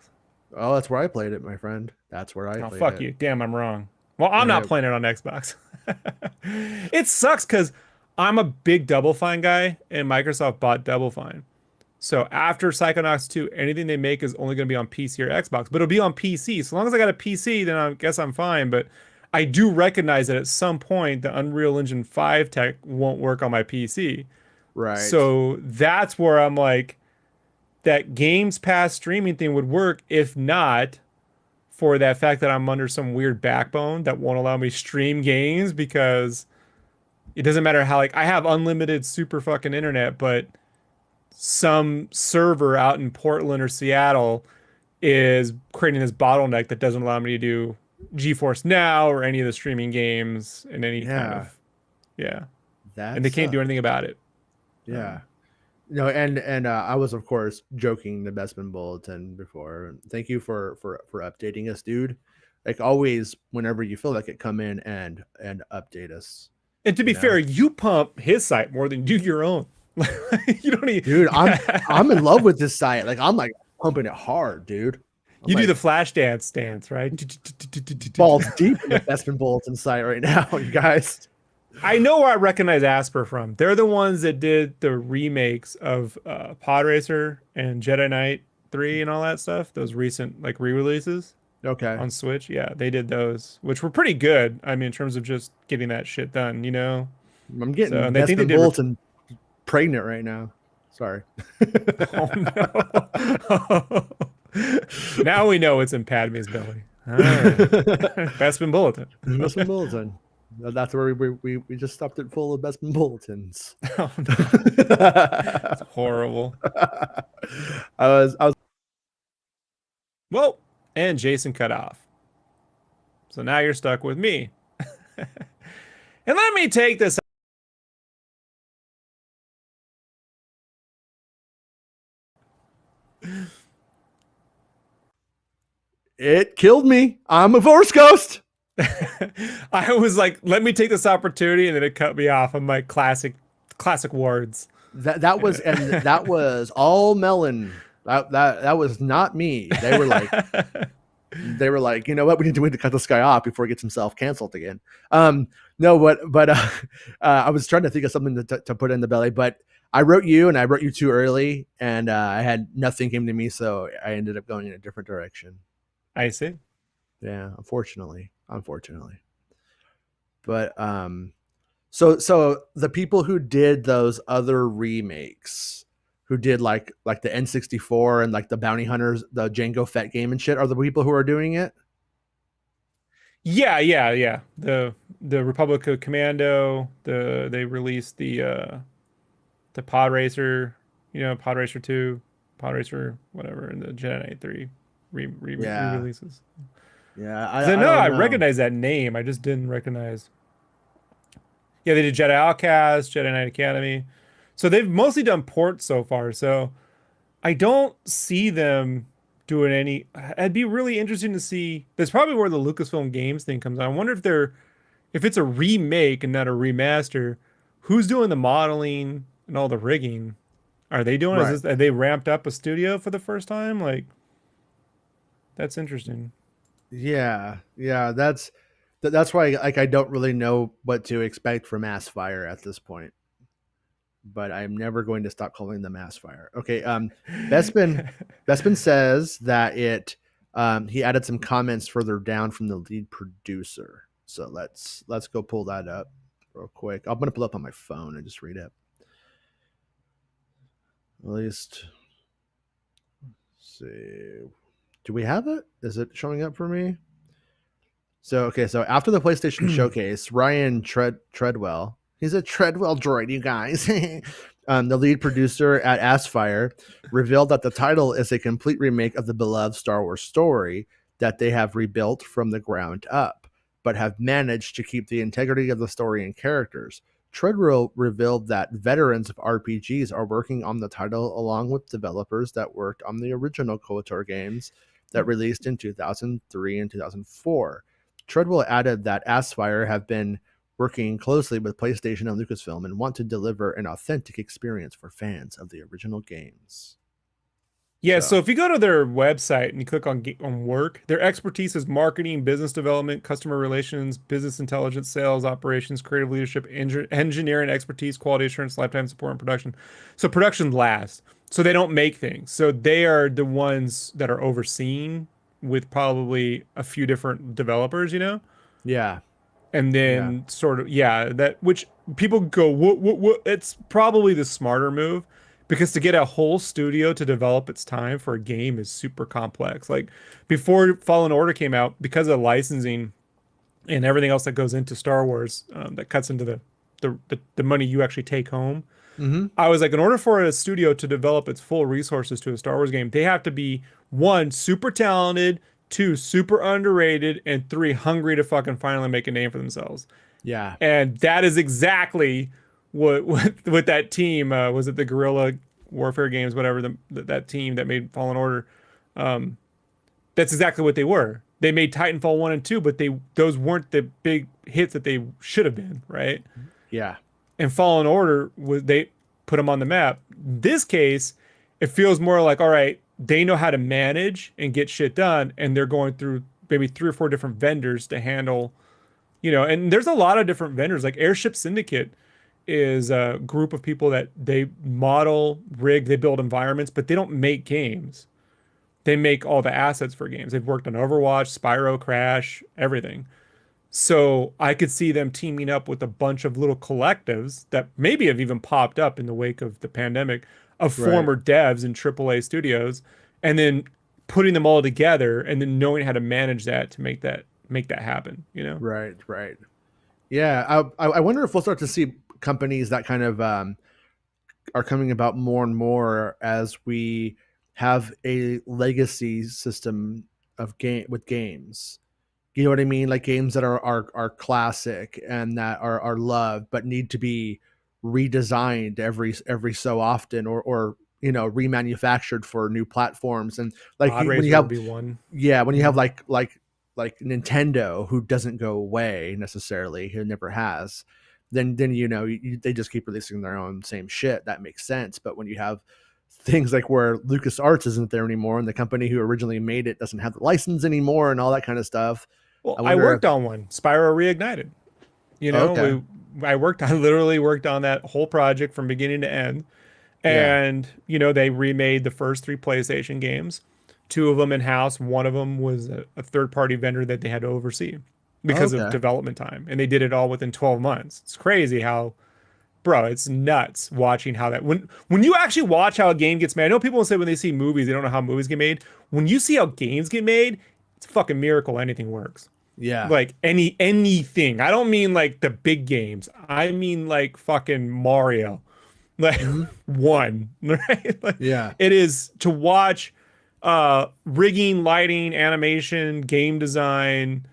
Oh, that's where I played it, my friend. That's where I played it. Fuck you. Damn, I'm wrong. Well, I'm not playing it on Xbox. It sucks because I'm a big Double Fine guy, and Microsoft bought Double Fine. So after Psychonauts 2, anything they make is only going to be on PC or Xbox, but it'll be on PC. So long as I got a PC, then I guess I'm fine. But I do recognize that at some point, the Unreal Engine 5 tech won't work on my PC. Right. So that's where I'm like, that Games Pass streaming thing would work. If not, for that fact that I'm under some weird backbone that won't allow me to stream games because it doesn't matter how, like, I have unlimited super fucking internet, but some server out in Portland or Seattle is creating this bottleneck that doesn't allow me to do GeForce Now or any of the streaming games in any kind Yeah. of, yeah. That And they can't do anything about it. Yeah. No, and I was of course joking the Bestman Bulletin before. Thank you for updating us, dude. Like always, whenever you feel like it, come in and update us. And to be know? fair, you pump his site more than you do your own. You don't need, Dude, I'm in love with this site. Like I'm like pumping it hard, dude. I'm you like, do the flash dance, right? balls deep in the Bestman Bulletin site right now, you guys. I know where I recognize Asper from. They're the ones that did the remakes of Pod Racer and Jedi Knight 3 and all that stuff. Those recent like re-releases Okay. on Switch. Yeah, they did those, which were pretty good. I mean, in terms of just getting that shit done, you know? I'm getting So, and they think Bestman they did Bulletin pregnant right now. Sorry. Oh no. Now we know it's in Padme's belly. All right. Bestman Bulletin. Bestman Bulletin. That's where we just stuffed it full of Bestman Bulletins. Oh, no. It's horrible. I was Well, and Jason cut off. So now you're stuck with me. And let me take this. It killed me. I'm a Force Ghost. I was like, let me take this opportunity, and then it cut me off. I'm like, classic words. That was all Melon. That was not me. They were like, you know what? We need to cut this guy off before he gets himself canceled again. No, but I was trying to think of something to put in the belly, but I wrote you and I wrote you too early, and I had nothing came to me, so I ended up going in a different direction. I see. Yeah, unfortunately. But so the people who did those other remakes, who did like the N64 and like the Bounty Hunters, the Jango Fett game and shit, are the people who are doing it? Yeah. The Republic of Commando. They released the Pod Racer, Pod Racer 2, Pod Racer whatever, and the Jedi Knight 3 re-releases. Yeah, I recognize that name. I just didn't recognize. Yeah, they did Jedi Outcast, Jedi Knight Academy. So they've mostly done ports so far. So I don't see them doing any. It'd be really interesting to see. That's probably where the Lucasfilm Games thing comes on. I wonder if it's a remake and not a remaster. Who's doing the modeling and all the rigging? Are they doing? Right. Have they ramped up a studio for the first time? Like, that's interesting. Yeah, that's why like I don't really know what to expect from Massfire at this point. But I'm never going to stop calling them Massfire. Okay, Bespin says that he added some comments further down from the lead producer. So let's go pull that up real quick. I'm gonna pull up on my phone and just read it. At least, let's see. Do we have it? Is it showing up for me? So after the PlayStation showcase, Ryan Treadwell, he's a Treadwell droid, you guys. The lead producer at Aspire revealed that the title is a complete remake of the beloved Star Wars story that they have rebuilt from the ground up, but have managed to keep the integrity of the story and characters. Treadwell revealed that veterans of RPGs are working on the title along with developers that worked on the original KOTOR games that released in 2003 and 2004. Treadwell added that Aspire have been working closely with PlayStation and Lucasfilm and want to deliver an authentic experience for fans of the original games. Yeah, so if you go to their website and you click on work, their expertise is marketing, business development, customer relations, business intelligence, sales, operations, creative leadership, engineering expertise, quality assurance, lifetime support, and production. So production last. So they don't make things. So they are the ones that are overseeing with probably a few different developers, Yeah. And then that which people go, what? It's probably the smarter move because to get a whole studio to develop its time for a game is super complex. Like before Fallen Order came out, because of licensing and everything else that goes into Star Wars, that cuts into the money you actually take home. Mm-hmm. I was like, in order for a studio to develop its full resources to a Star Wars game, they have to be one, super talented, two, super underrated, and three, hungry to fucking finally make a name for themselves. Yeah. And that is exactly what that team was. It the Guerrilla Warfare Games, whatever that team that made Fallen Order. That's exactly what they were. They made Titanfall 1 and 2, but those weren't the big hits that they should have been, right? Yeah. And Fallen Order they put them on the map. This case, it feels more like, all right, they know how to manage and get shit done, and they're going through maybe 3 or 4 different vendors to handle, and there's a lot of different vendors. Like Airship Syndicate is a group of people that they model, rig, they build environments, but they don't make games. They make all the assets for games. They've worked on Overwatch, Spyro, Crash, everything. So I could see them teaming up with a bunch of little collectives that maybe have even popped up in the wake of the pandemic of Right. former devs in AAA studios, and then putting them all together and then knowing how to manage that to make that happen, Right. Right. Yeah. I wonder if we'll start to see companies that kind of are coming about more and more as we have a legacy system of game with games. You know what I mean? Like games that are classic and that are loved, but need to be redesigned every so often, or remanufactured for new platforms. And like Pod when you Racer would have, be one. yeah, when you have Mhm. like Nintendo, who doesn't go away necessarily, who never has, then they just keep releasing their own same shit. That makes sense. But when you have things like where LucasArts isn't there anymore, and the company who originally made it doesn't have the license anymore, and all that kind of stuff, Well, I I wonder if. worked on one, Spyro Reignited. Okay. I literally worked on that whole project from beginning to end. Yeah. And, they remade the first 3 PlayStation games, 2 of them in-house. One of them was a third-party vendor that they had to oversee because of Okay. development time. And they did it all within 12 months. It's crazy how, bro, it's nuts watching how that, when you actually watch how a game gets made. I know people will say when they see movies, they don't know how movies get made. When you see how games get made, it's a fucking miracle anything works. Yeah. Like anything. I don't mean like the big games. I mean like fucking Mario. Like Hmm. one, right? Like Yeah. it is to watch rigging, lighting, animation, game design,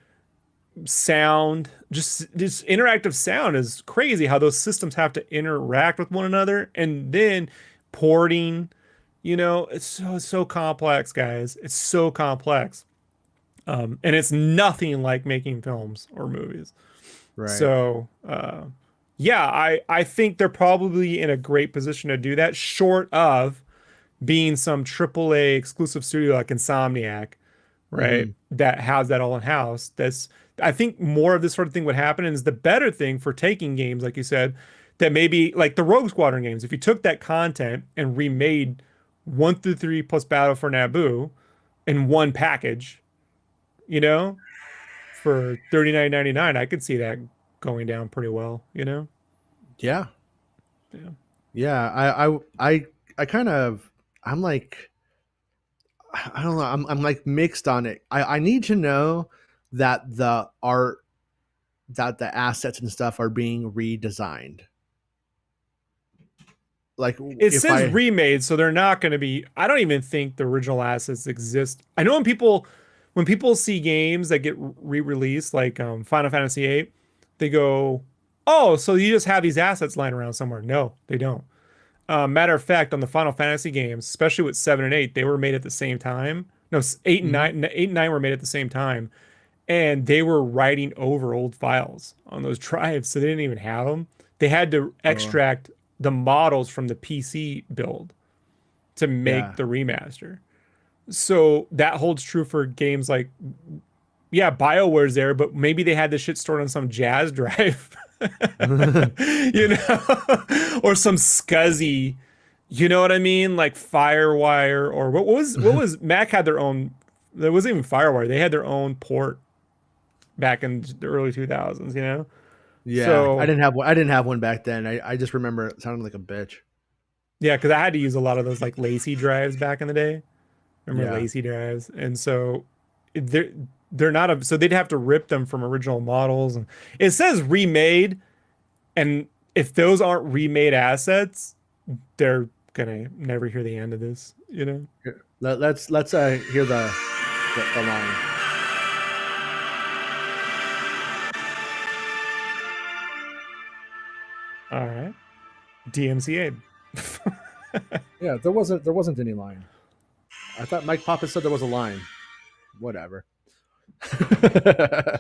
sound, just interactive sound is crazy how those systems have to interact with one another, and then porting, it's so complex, guys. It's so complex. And it's nothing like making films or movies. Right. So, yeah, I think they're probably in a great position to do that, short of being some AAA exclusive studio like Insomniac, right? Hmm. That has that all in house. I think more of this sort of thing would happen, and is the better thing for taking games, like you said, that maybe like the Rogue Squadron games. If you took that content and remade 1 through 3 plus Battle for Naboo in one package, you know, for $39.99, I could see that going down pretty well, Yeah. Yeah. Yeah. I kind of, I'm like, I don't know. I'm like mixed on it. I need to know that the art, that the assets and stuff are being redesigned. Like It if says I. remade, so they're not going to be. I don't even think the original assets exist. I know when people see games that get re-released, like Final Fantasy VIII, they go, "Oh, so you just have these assets lying around somewhere?" No, they don't. Matter of fact, on the Final Fantasy games, especially with 7 and 8, they were made at the same time. No, eight and Mhm. nine, 8 and 9 were made at the same time, and they were writing over old files on those drives, so they didn't even have them. They had to Oh, extract the models from the PC build to make yeah. the remaster. So that holds true for games like, yeah, BioWare's there, but maybe they had the shit stored on some Jazz drive, or some SCSI, you know what I mean? Like Firewire, or what was Mac had their own. There wasn't even Firewire. They had their own port back in the early 2000s. Yeah. I So didn't have one. I didn't have one back then. I just remember it sounded like a bitch. Yeah, because I had to use a lot of those like lacy drives back in the day. Remember Yeah. lacy drives? And so they're they're not a, so they'd have to rip them from original models. And it says remade, and if those aren't remade assets, they're gonna never hear the end of this, you know? Here, let's hear the line. All right. DMCA. Yeah, there wasn't any line. I thought Mike Papa said there was a line. Whatever.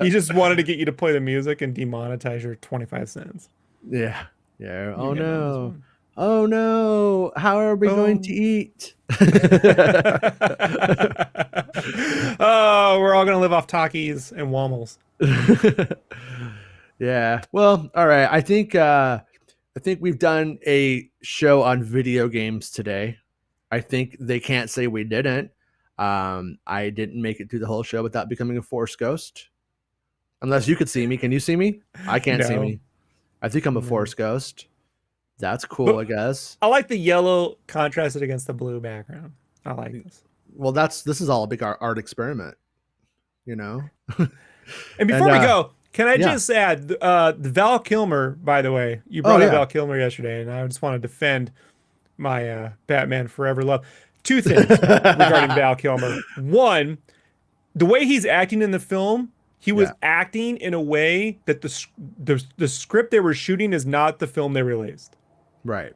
He just wanted to get you to play the music and demonetize your 25 cents. Yeah. Yeah. Oh You get on this no. one. Oh no. How are we going to eat? Oh, we're all gonna live off Takis and Wammels. Yeah. Well, all right. I think we've done a show on video games today. I think they can't say we didn't. I didn't make it through the whole show without becoming a Force ghost. Unless you could see me. Can you see me? I can't see No. me. I think I'm a No. Force ghost. That's cool, But- I guess. I like the yellow contrasted against the blue background. I like this. Well, this is all a big art experiment, you know. And before we go, can I yeah. just add the Val Kilmer, by the way, you brought up yeah. Val Kilmer yesterday, and I just want to defend my Batman Forever love. Two things regarding Val Kilmer. One, the way he's acting in the film, he was acting in a way that the script they were shooting is not the film they released. Right.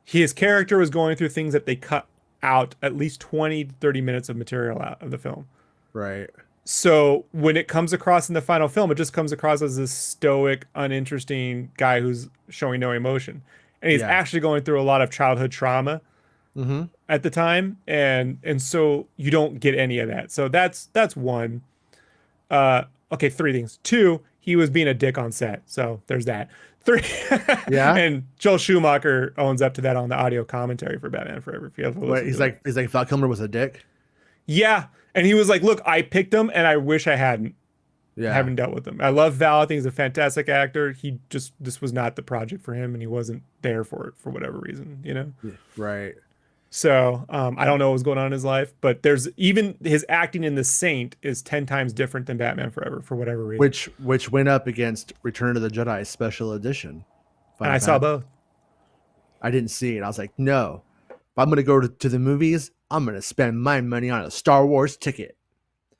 His character was going through things that they cut out at least 20 to 30 minutes of material out of the film. Right. So when it comes across in the final film, it just comes across as this stoic, uninteresting guy who's showing no emotion. And he's actually going through a lot of childhood trauma at the time. And so you don't get any of that. So that's one. Okay, three things. Two, he was being a dick on set. So there's that. Three. Yeah. And Joel Schumacher owns up to that on the audio commentary for Batman Forever. If you ever Wait, he's like Val Kilmer was a dick. yeah. And he was like, look, I picked him and I wish I hadn't. Yeah. I haven't dealt with him. I love Val. I think he's a fantastic actor. This was not the project for him and he wasn't there for it for whatever reason, you know? Right. So I don't know what was going on in his life, but there's even his acting in The Saint is 10 times different than Batman Forever for whatever reason. Which went up against Return of the Jedi Special Edition. And I saw both. I didn't see it. I was like, no. If I'm going to go to the movies, I'm going to spend my money on a Star Wars ticket.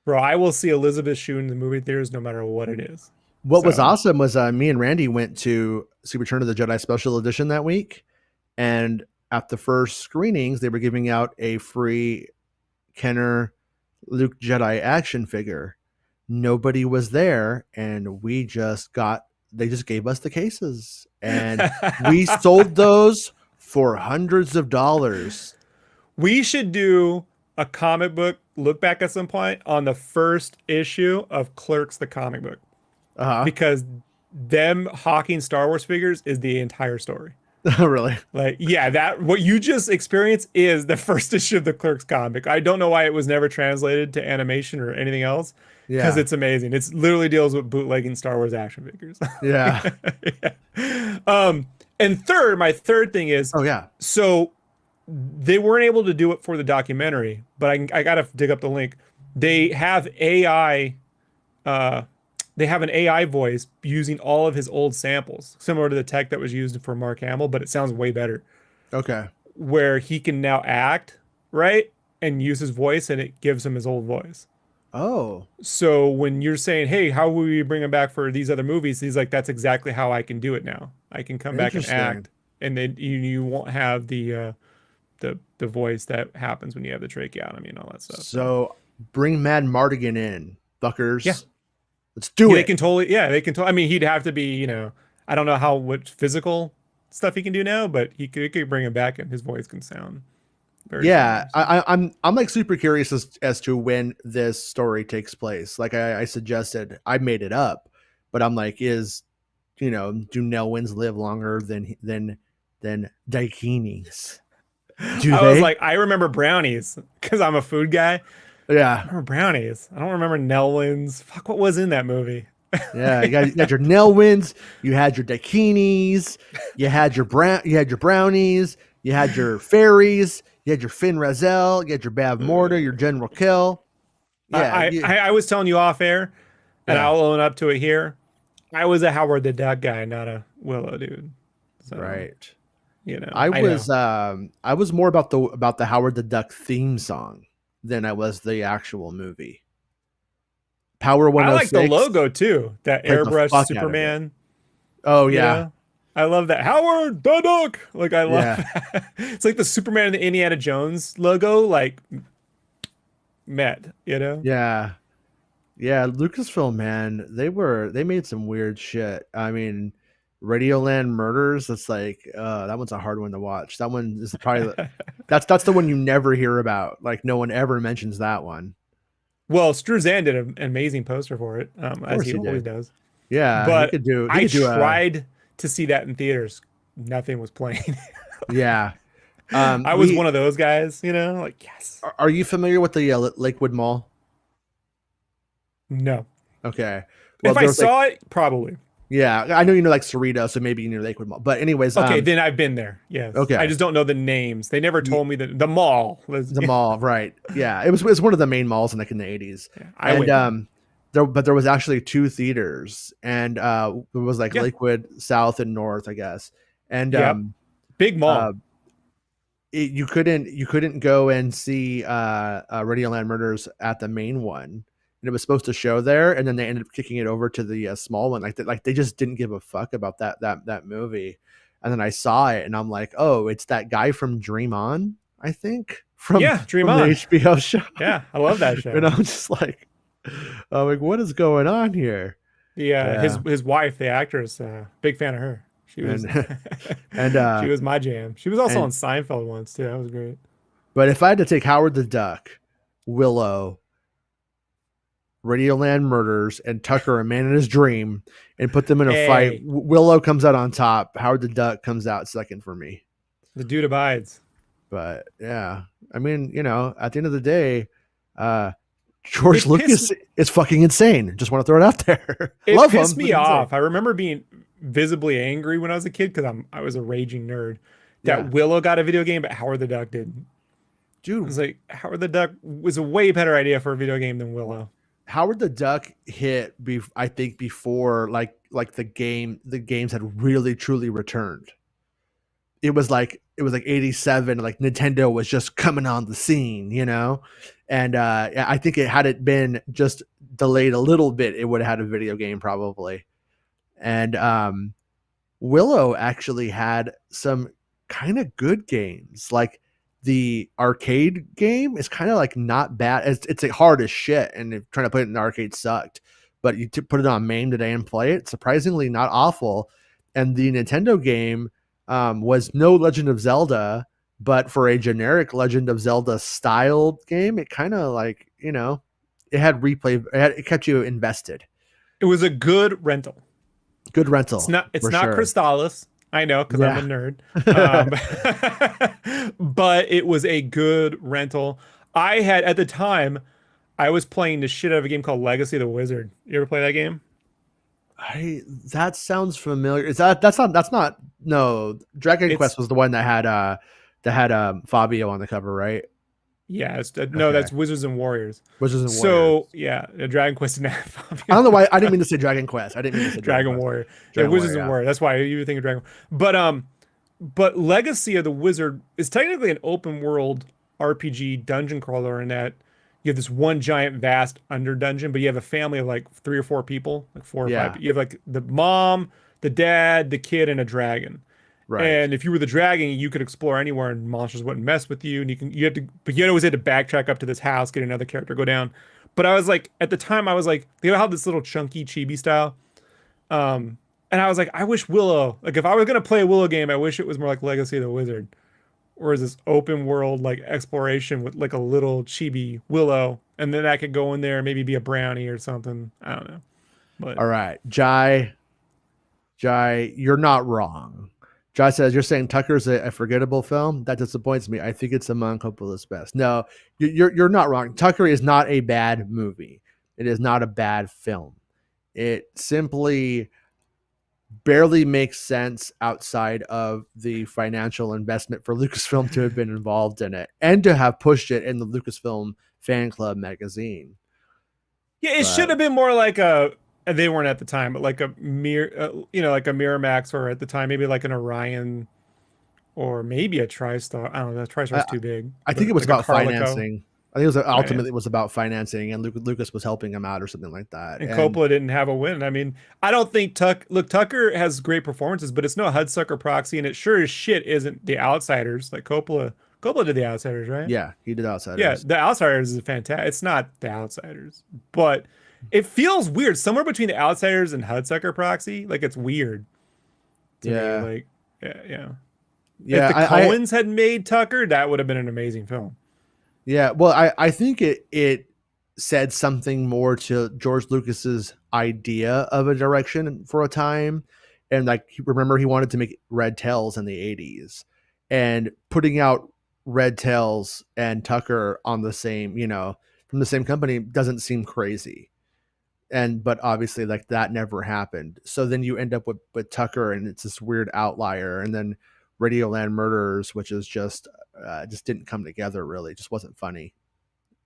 Bro, I will see Elizabeth Shue in the movie theaters no matter what it is. What was awesome was me and Randy went to see Return of the Jedi Special Edition that week. And at the first screenings, they were giving out a free Kenner Luke Jedi action figure. Nobody was there. And they just gave us the cases. And we sold those for hundreds of dollars. We should do a comic book look back at some point on the first issue of Clerks, the comic book. Because them hawking Star Wars figures is the entire story. Really? Like, yeah, that what you just experienced is the first issue of the Clerks comic. I don't know why it was never translated to animation or anything else. Because it's amazing. It's literally deals with bootlegging Star Wars action figures. Yeah. And my third thing is, so they weren't able to do it for the documentary, but I gotta dig up the link. They have AI, they have an AI voice using all of his old samples, similar to the tech that was used for Mark Hamill, but it sounds way better. Okay. Where he can now act, right? And use his voice and it gives him his old voice. Oh. So when you're saying, hey, how will we bring him back for these other movies? He's like, that's exactly how I can do it now. I can come back and act. And then you won't have the voice that happens when you have the tracheotomy and all that stuff. So bring Mad Mardigan in, fuckers. Yeah. Let's do it. They can totally. I mean, he'd have to be, I don't know what physical stuff he can do now, but he could bring him back and his voice can sound very similar. I'm like super curious as to when this story takes place. Like I suggested, I made it up, but I'm like, do Nelwyns live longer than dakinis? Was like, I remember brownies because I'm a food guy. Yeah. I remember brownies. I don't remember Nelwyns. Fuck, what was in that movie? Yeah, you got your Nelwyns, you had your dakinis, you had your brownies, You had your fairies, you had your Finn Razel, you had your Bav Mortar, your General Kill. Yeah, I was telling you off air, and yeah, I'll own up to it here. I was a Howard the Duck guy, not a Willow dude. So, right. I know. I was more about the Howard the Duck theme song than I was the actual movie. Power I like the 106 logo too. That played the airbrush fuck out of it. Superman. Oh You yeah, know? I love that. Howard the Duck. Like I love yeah, that. It's like the Superman and the Indiana Jones logo, like met, yeah, yeah. Lucasfilm, man, they made some weird shit. I mean, Radioland Murders. That's like that one's a hard one to watch. That one is probably that's the one you never hear about. Like no one ever mentions that one. Well, Struzan did an amazing poster for it, Of as course he he always did. does. Yeah, he But could do. He I could do a tried to see that in theaters. Nothing was playing. yeah. I was one of those guys, like yes. Are you familiar with the Lakewood Mall? No. Okay. Well, If I saw it, probably. yeah, I know you know like Cerritos, so maybe you know Lakewood Mall. But anyways, Okay, then I've been there. Yes. okay. I just don't know the names. They never told me the mall. The mall, right? Yeah, it was one of the main malls in like in the 80s. Yeah, And there was actually two theaters, and it was like Lakewood South and North, I guess. And big mall. You couldn't go and see Radioland Murders at the main one. And it was supposed to show there, and then they ended up kicking it over to the small one. Like they just didn't give a fuck about that movie. And then I saw it, and I'm like, oh, it's that guy from Dream On, I think, from Dream On, On, the HBO show. Yeah, I love that show. And I'm just like, what is going on here? His wife, the actress, big fan of her. She was and she was my jam. She was also on Seinfeld once too. That was great. But if I had to take Howard the Duck, Willow, Radioland Murders, and Tucker, A Man in His Dream, and put them in a fight, Willow comes out on top. Howard the Duck comes out second for me. The dude abides. But yeah, I mean, at the end of the day, George Lucas is fucking insane. Just want to throw it out there. It Love pissed him, me off. I remember being visibly angry when I was a kid because I was a raging nerd. That Willow got a video game, but Howard the Duck didn't. Dude, I was like, Howard the Duck was a way better idea for a video game than Willow. Howard the Duck hit, I think, before like the games had really truly returned. It was like 87, like Nintendo was just coming on the scene, and I think had it been just delayed a little bit, it would have had a video game probably. And Willow actually had some kind of good games. Like the arcade game is kind of like not bad. It's like hard as shit, and trying to put it in the arcade sucked. But you put it on MAME today and play it, surprisingly not awful. And the Nintendo game was no Legend of Zelda, but for a generic Legend of Zelda styled game, it kind of like, it had replay. It kept you invested. It was a good rental. Good rental. It's not Crystallis. I know because I'm a nerd. But it was a good rental. I had at the time, I was playing the shit out of a game called Legacy of the Wizard. You ever play that game? That sounds familiar. That's not no. Dragon Quest was the one that had Fabio on the cover, right? Yeah, that's Wizards and Warriors. Wizards and Warriors. So yeah, Dragon Quest didn't have Fabio. I don't know why I didn't mean to say Dragon Quest. I didn't mean to say Dragon Warrior. Wizards and Warriors. That's why you were thinking Dragon. But Legacy of the Wizard is technically an open world RPG dungeon crawler in that you have this one giant vast under dungeon, but you have a family of like 3 or 4 people, like 4 or 5. You have like the mom, the dad, the kid, and a dragon. Right. And if you were the dragon, you could explore anywhere and monsters wouldn't mess with you. And you always had to backtrack up to this house, get another character, go down. But I was like, at the time I was like, they have this little chunky chibi style. And I was like, I wish Willow, like if I was going to play a Willow game, I wish it was more like Legacy of the Wizard. Or is this open world like exploration with like a little chibi Willow, and then I could go in there and maybe be a brownie or something. I don't know. But all right, Jai, you're not wrong. Jai says you're saying Tucker's a forgettable film. That disappoints me. I think it's among Coppola's best. No, you're not wrong. Tucker is not a bad movie. It is not a bad film. It simply barely makes sense outside of the financial investment for Lucasfilm to have been involved in it and to have pushed it in the Lucasfilm fan club magazine. Yeah, it should have been more like a. They weren't at the time, but like a like a Miramax, or at the time maybe like an Orion, or maybe a TriStar. I don't know. TriStar's too big. I think it was like about financing. I think it was ultimately it was about financing, and Lucas was helping him out or something like that. And Coppola didn't have a win. I mean, I don't think Tucker has great performances, but it's no Hudsucker Proxy, and it sure as shit isn't The Outsiders. Like Coppola did The Outsiders, right? Yeah, he did Outsiders. Yeah, The Outsiders is fantastic. It's not The Outsiders, but it feels weird. Somewhere between The Outsiders and Hudsucker Proxy. Like, it's weird to me. Like, yeah. If the Coens had made Tucker, that would have been an amazing film. Yeah, well, I think it said something more to George Lucas's idea of a direction for a time. And like, remember, he wanted to make Red Tails in the 80s, and putting out Red Tails and Tucker on the same, from the same company doesn't seem crazy. But obviously, like, that never happened. So then you end up with Tucker, and it's this weird outlier. And then Radioland Murders, which is just didn't come together really. It just wasn't funny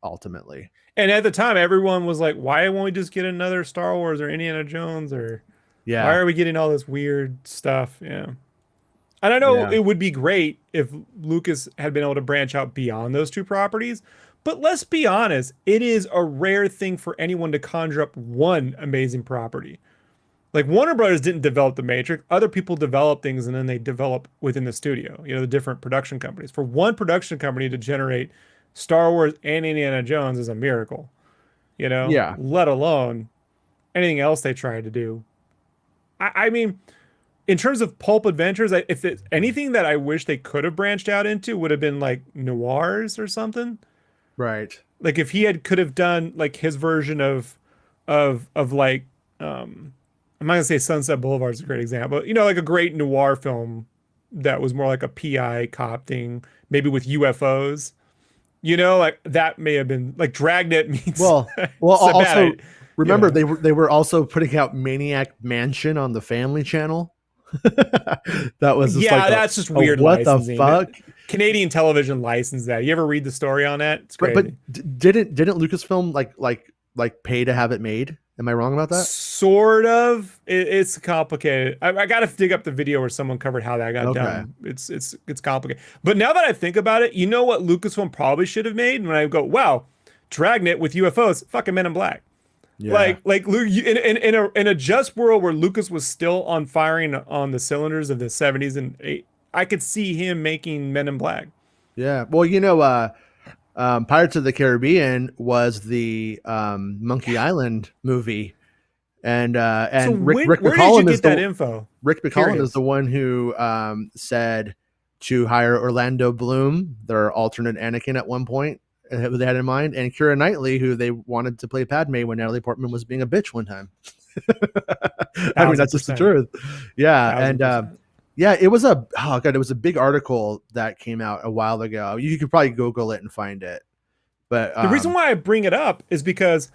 ultimately. And at the time, everyone was like, why won't we just get another Star Wars or Indiana Jones? Or why are we getting all this weird stuff? Yeah. And I know it would be great if Lucas had been able to branch out beyond those two properties. But let's be honest, it is a rare thing for anyone to conjure up one amazing property. Like, Warner Brothers didn't develop The Matrix. Other people develop things, and then they develop within the studio, the different production companies. For one production company to generate Star Wars and Indiana Jones is a miracle, Yeah. Let alone anything else they tried to do. I mean, in terms of pulp adventures, if it's anything that I wish they could have branched out into would have been like noirs or something. Right. Like, if he could have done like his version of like, I'm not gonna say Sunset Boulevard is a great example, but, like a great noir film that was more like a PI cop thing, maybe with UFOs. Like that may have been like Dragnet meets. Well, also remember they were also putting out Maniac Mansion on the Family Channel. That was just that's just weird. What licensing. the fuck? Canadian television licensed that. You ever read the story on that? It's crazy. But didn't Lucasfilm like pay to have it made? Am I wrong about that? Sort of. It's complicated. I got to dig up the video where someone covered how that got done. It's complicated. But now that I think about it, you know what Lucasfilm probably should have made? When I go, wow, Dragnet with UFOs, fucking Men in Black. Yeah. Like in a just world where Lucas was still on firing on the cylinders of the 70s and 80s, I could see him making Men in Black. Yeah. Well, Pirates of the Caribbean was the Monkey Island movie, and so Rick where McCollum did you get that info? Rick McCollum is the one who said to hire Orlando Bloom, their alternate Anakin, at one point, who they had in mind, and Keira Knightley, who they wanted to play Padme when Natalie Portman was being a bitch one time. I mean, that's just the truth. Yeah, 1,000%. And it was it was a big article that came out a while ago. You could probably Google it and find it. But the reason why I bring it up is because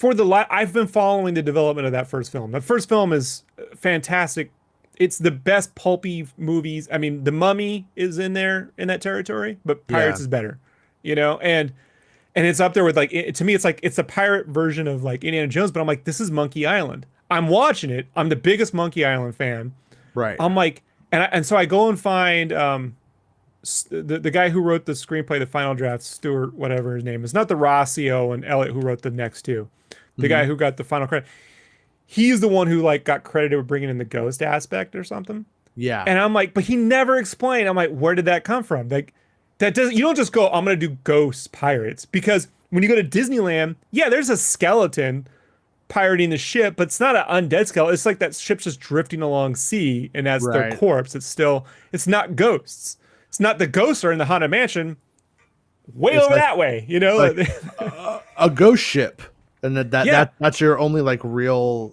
I've been following the development of that first film. The first film is fantastic. It's the best pulpy movies. I mean, The Mummy is in that territory, but Pirates is better, and it's up there with, like, to me, it's like, it's a pirate version of like Indiana Jones, but I'm like, this is Monkey Island. I'm watching it. I'm the biggest Monkey Island fan. Right. I'm like, and so I go and find the guy who wrote the screenplay, the final draft, Stuart, whatever his name is, not the Rossio and Elliot who wrote the next two, the guy who got the final credit. He's the one who like got credited with bringing in the ghost aspect or something. Yeah. And I'm like, but he never explained. I'm like, where did that come from? Like, that doesn't. You don't just go, I'm gonna do ghost pirates, because when you go to Disneyland, there's a skeleton pirating the ship, but it's not an undead skeleton. It's like that ship's just drifting along sea, and that's their corpse. It's not ghosts. It's not the ghosts are in the Haunted Mansion way over that way, like a ghost ship, and that's your only like real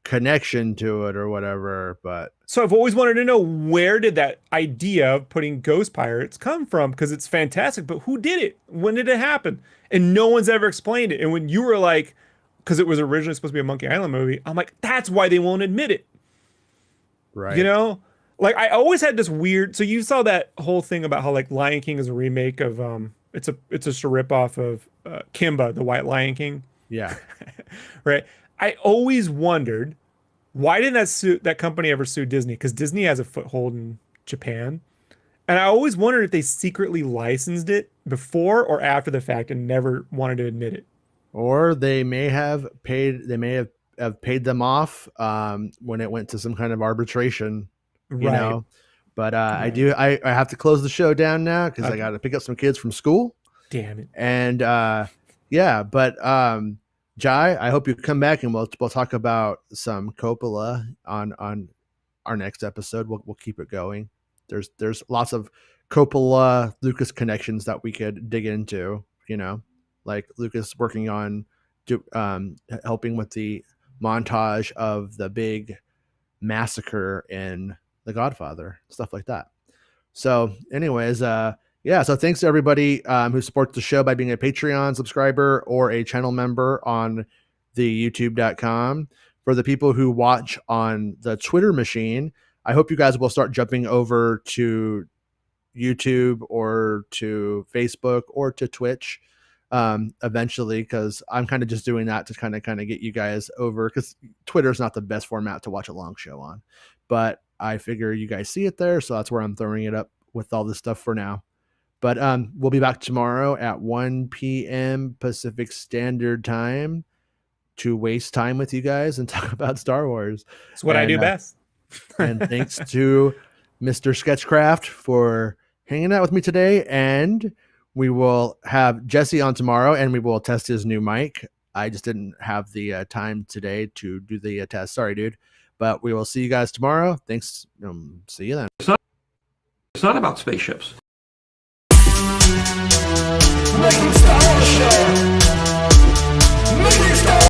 connection to it or whatever. But so I've always wanted to know, where did that idea of putting ghost pirates come from? Because it's fantastic, but who did it? When did it happen? And no one's ever explained it. And when you were like, because it was originally supposed to be a Monkey Island movie, I'm like, that's why they won't admit it. Right. You know, like I always had this weird. So you saw that whole thing about how like Lion King is a remake of it's just a ripoff of Kimba, the White Lion King, Yeah. right? I always wondered why didn't that company ever sue Disney? Because Disney has a foothold in Japan, and I always wondered if they secretly licensed it before or after the fact and never wanted to admit it. Or they may have paid. They may have paid them off when it went to some kind of arbitration. You Right. know. But I Right. do. I have to close the show down now because I Okay. got to pick up some kids from school. Damn it. And yeah, but Jai, I hope you come back and we'll talk about some Coppola on our next episode. We'll keep it going. There's lots of Coppola Lucas connections that we could dig into. You know, like Lucas working on helping with the montage of the big massacre in The Godfather, stuff like that. So, anyways, yeah. So, thanks to everybody who supports the show by being a Patreon subscriber or a channel member on the YouTube.com. For the people who watch on the Twitter machine, I hope you guys will start jumping over to YouTube or to Facebook or to Twitch eventually, because I'm kind of just doing that to kind of get you guys over, because Twitter is not the best format to watch a long show on, but I figure you guys see it there, so that's where I'm throwing it up with all this stuff for now. But we'll be back tomorrow at 1 p.m. Pacific Standard Time to waste time with you guys and talk about Star Wars. It's what I do best. And thanks to Mr. Sketchcraft for hanging out with me today. And we will have Jesse on tomorrow, and we will test his new mic. I just didn't have the time today to do the test. Sorry, dude. But we will see you guys tomorrow. Thanks. See you then. It's not about spaceships.